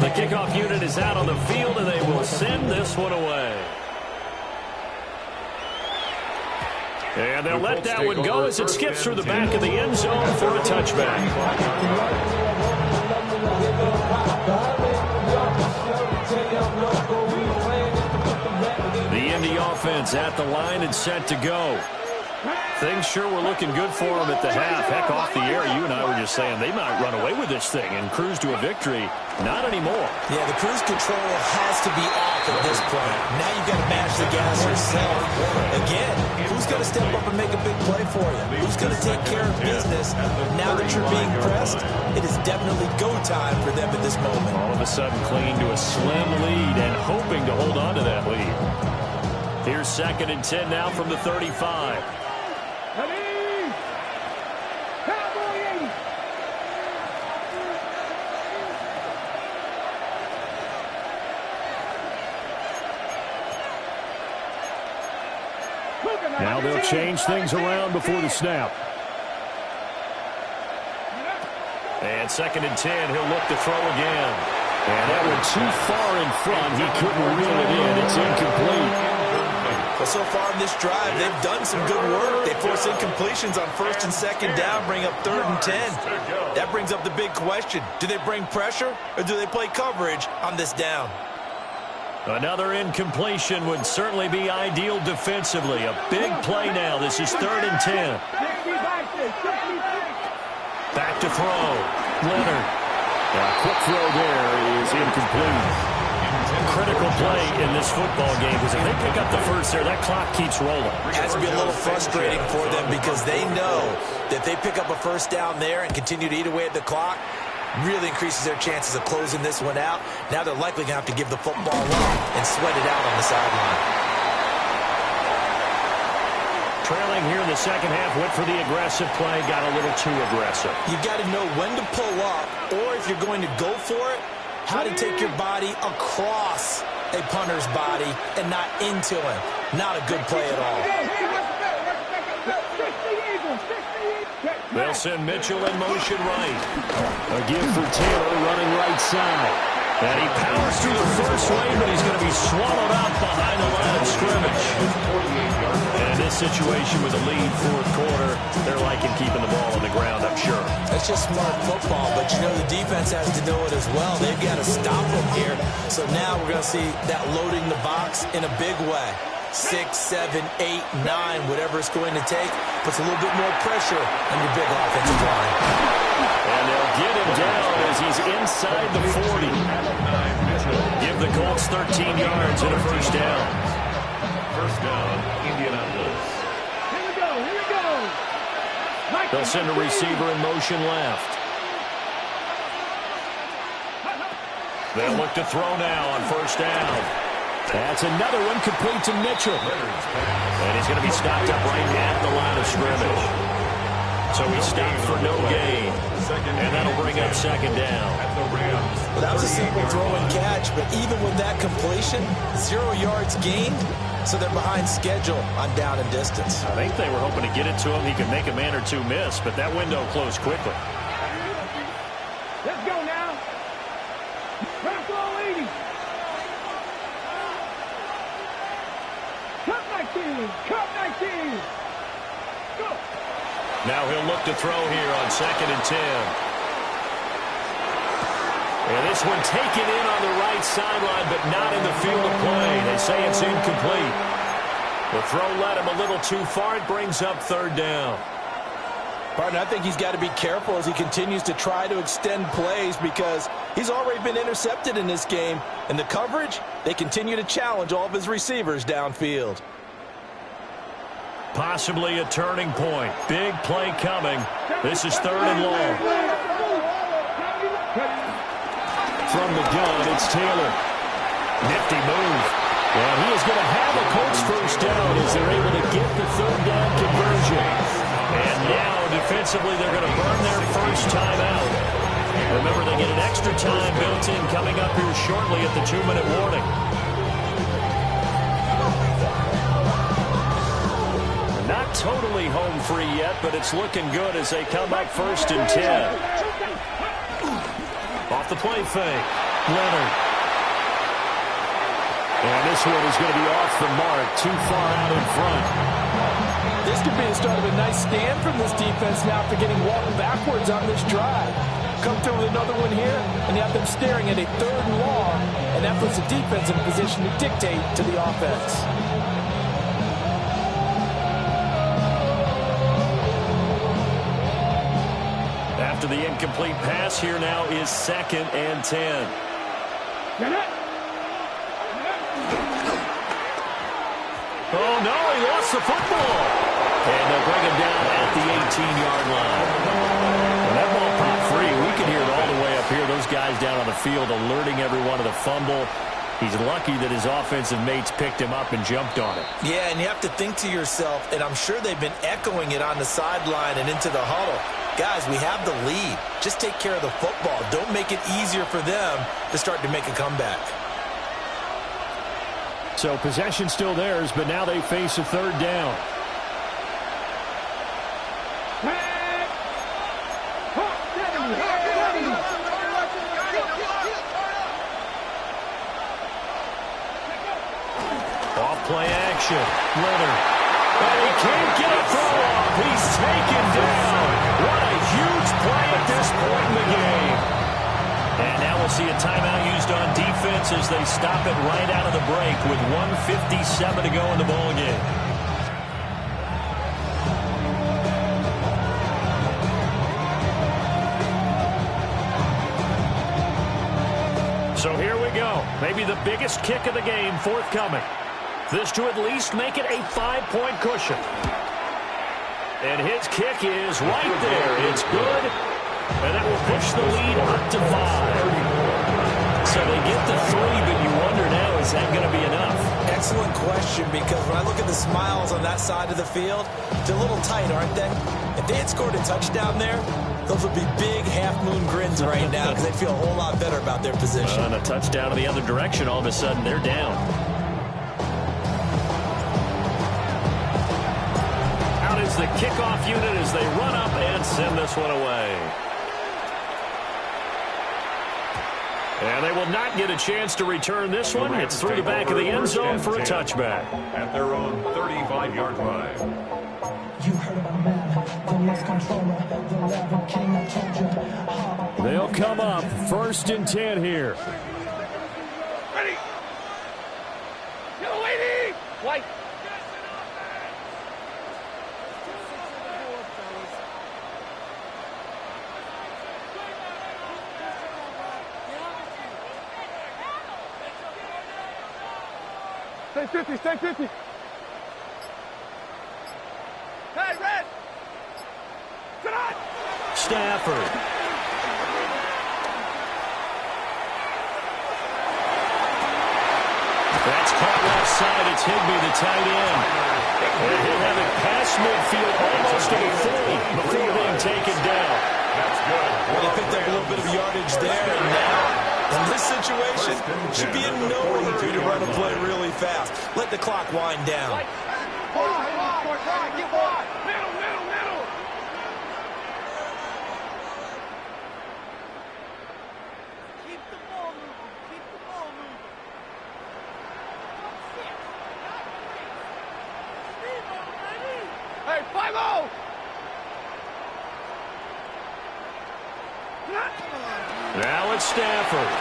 The kickoff unit is out on the field, and they will send this one away. And they'll let that one go as it skips through the back of the end zone for a touchback. The Indy offense at the line and set to go. Things sure were looking good for them at the half. Heck, off the air, you and I were just saying they might run away with this thing and cruise to a victory. Not anymore. Yeah, the cruise control has to be off at this point. Now you've got to match the gas yourself. Again, who's going to step up and make a big play for you? Who's going to take care of business? Now that you're being pressed, it is definitely go time for them at this moment. All of a sudden clinging to a slim lead and hoping to hold on to that lead. Here's 2nd and 10 now from the 35. Now they'll change things around before the snap. And 2nd and 10, he'll look to throw again. And that one too far in front. He couldn't reel it in. It's incomplete. Well, so far in this drive, they've done some good work. They force incompletions on 1st and 2nd down, bring up 3rd and 10. That brings up the big question. Do they bring pressure or do they play coverage on this down? Another incompletion would certainly be ideal defensively. A big play now. This is 3rd and 10. Back to throw. Leonard. A quick throw there is incomplete. Critical play in this football game because if they pick up the first there, that clock keeps rolling. It has to be a little frustrating for them because they know that they pick up a first down there and continue to eat away at the clock, really increases their chances of closing this one out. Now they're likely going to have to give the football up and sweat it out on the sideline. Trailing here in the second half, went for the aggressive play, got a little too aggressive. You got to know when to pull up, or if you're going to go for it, how to take your body across a punter's body and not into him. Not a good play at all. They'll send Mitchell in motion right. A give for Taylor running right side. And he powers through the first lane, but he's going to be swallowed up behind the line of scrimmage. And in this situation with a lead fourth quarter, they're liking keeping the ball on the ground, I'm sure. That's just smart football, but you know the defense has to know it as well. They've got to stop them here. So now we're going to see that loading the box in a big way. 6, 7, 8, 9, whatever it's going to take, puts a little bit more pressure on your big offensive line. And they'll get him down as he's inside the 40. Give the Colts 13 yards and a first down. First down, Indianapolis. Here we go, here we go. They'll send a receiver in motion left. They'll look to throw now on first down. That's another one complete to Mitchell. And he's going to be stopped up right at the line of scrimmage. So he stopped for no gain. And that'll bring up second down. Well, that was a simple throw and catch, but even with that completion, 0 yards gained, so they're behind schedule on down and distance. I think they were hoping to get it to him. He could make a man or two miss, but that window closed quickly. Let's go now. Run ball 80. Cut 19. Cut 19. Go. Now he'll look to throw here on 2nd and 10. And this one taken in on the right sideline, but not in the field of play. They say it's incomplete. The throw led him a little too far. It brings up third down. Partner, I think he's got to be careful as he continues to try to extend plays because he's already been intercepted in this game. And the coverage, they continue to challenge all of his receivers downfield. Possibly a turning point. Big play coming. This is 3rd and long. From the gun, it's Taylor. Nifty move. And he is going to have a Colts first down as they're able to get the 3rd down conversion. And now, defensively, they're going to burn their first time out. Remember, they get an extra time built in coming up here shortly at the 2-minute warning. Not totally home free yet, but it's looking good as they come up 1st and 10. Off the play fake, Leonard. And this one is going to be off the mark, too far out in front. This could be the start of a nice stand from this defense now after getting walked backwards on this drive. Come through with another one here, and you have them staring at a 3rd and long, and that puts the defense in a position to dictate to the offense. After the incomplete pass, here now is 2nd and 10. Oh, no, he lost the football. And they'll bring him down at the 18-yard line. When that ball popped free, we could hear it all the way up here. Those guys down on the field alerting everyone of the fumble. He's lucky that his offensive mates picked him up and jumped on it. Yeah, and you have to think to yourself, and I'm sure they've been echoing it on the sideline and into the huddle. Guys, we have the lead. Just take care of the football. Don't make it easier for them to start to make a comeback. So possession still theirs, but now they face a 3rd down. Off play action. Leonard. And he can't get a throw off. He's taken down. What a huge play at this point in the game. And now we'll see a timeout used on defense as they stop it right out of the break with 1:57 to go in the ball game. So here we go. Maybe the biggest kick of the game forthcoming. This to at least make it a 5-point cushion. And his kick is right there. It's good. And that will push the lead up to 5. So they get the 3, but you wonder now, is that going to be enough? Excellent question, because when I look at the smiles on that side of the field, they're a little tight, aren't they? If they had scored a touchdown there, those would be big half-moon grins right now because they feel a whole lot better about their position. And a touchdown in the other direction, all of a sudden they're down. Out is is the kickoff unit as they run up and send this one away. And they will not get a chance to return this one. It's through the back of the end zone for a touchback. At their own 35-yard line. You heard about man, the next controller, the level king, I told you. They'll come up 1st and 10 here. Ready. Yellow lady. White. Stay 50, stay 50. Hey, red. Sit on. Stafford. That's caught left side. It's Higbee, the tight end. And he'll have it past midfield almost to the 40 before being taken down. That's good. Well, they picked up a little bit of yardage there, and now, in this situation, should be in no hurry to run a play really fast. Let the clock wind down. Get wide. Middle, middle, middle. Keep the ball moving. Keep the ball moving. Hey, 5-0. Now it's Stafford.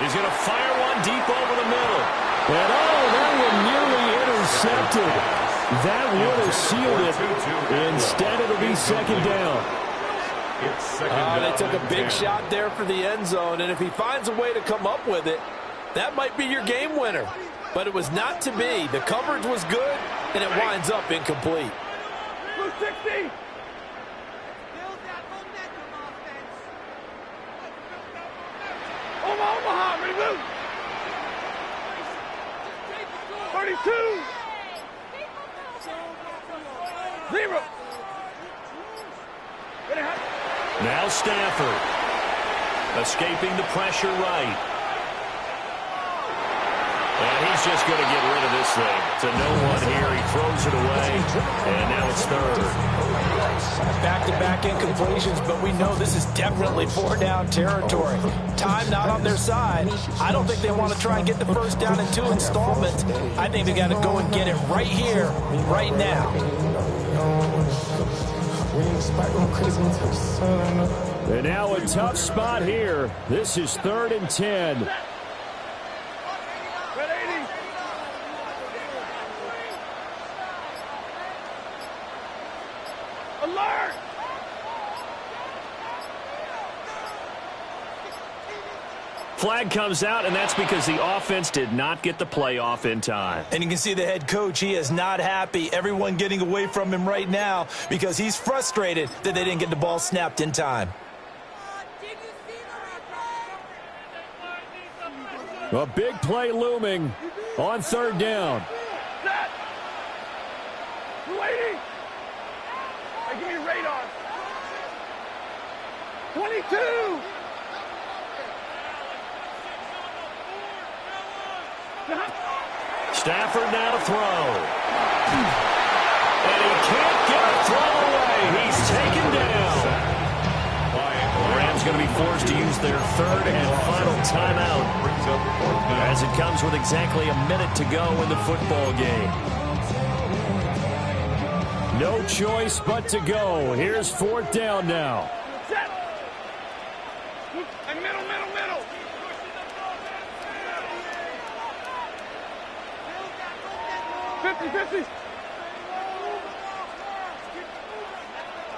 He's going to fire one deep over the middle. And that one nearly intercepted. That would have sealed it. Instead, it'll be 2nd down. It's 2nd down. They took a big shot there for the end zone, and if he finds a way to come up with it, that might be your game winner. But it was not to be. The coverage was good, and it winds up incomplete. 260. Omaha, ready, move. 32. 0. Now Stafford. Escaping the pressure right. And he's just going to get rid of this thing. To no one here. He throws it away. And now it's 3rd. Back-to-back incompletions, but we know this is definitely 4-down territory. Time not on their side. I don't think they want to try and get the 1st down in 2 installments. I think they got to go and get it right here, right now. And now a tough spot here. This is 3rd and 10. Alert! Flag comes out, and that's because the offense did not get the play off in time. And you can see the head coach, he is not happy. Everyone getting away from him right now because he's frustrated that they didn't get the ball snapped in time. A big play looming on 3rd down. Set! 280! Hey, give me radar. 22! Stafford now to throw. And he can't get a throw away. He's taken down. The Rams going to be forced to use their 3rd and final timeout as it comes with exactly a minute to go in the football game. No choice but to go. Here's 4th down now. Set! And middle, middle, middle. 50-50.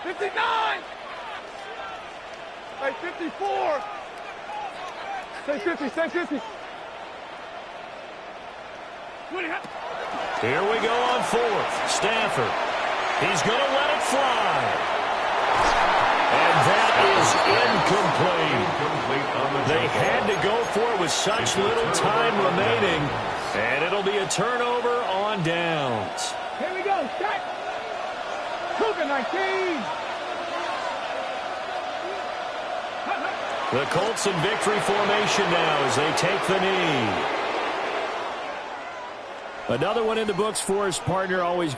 59. Hey, 54. Stay 50, stay 50. Here we go on 4th. Stafford. He's going to let it fly. And that is incomplete. They had to go for it with such little time remaining. And it'll be a turnover on downs. Here we go. Set. Cougar 19. The Colts in victory formation now as they take the knee. Another one in the books for his partner, always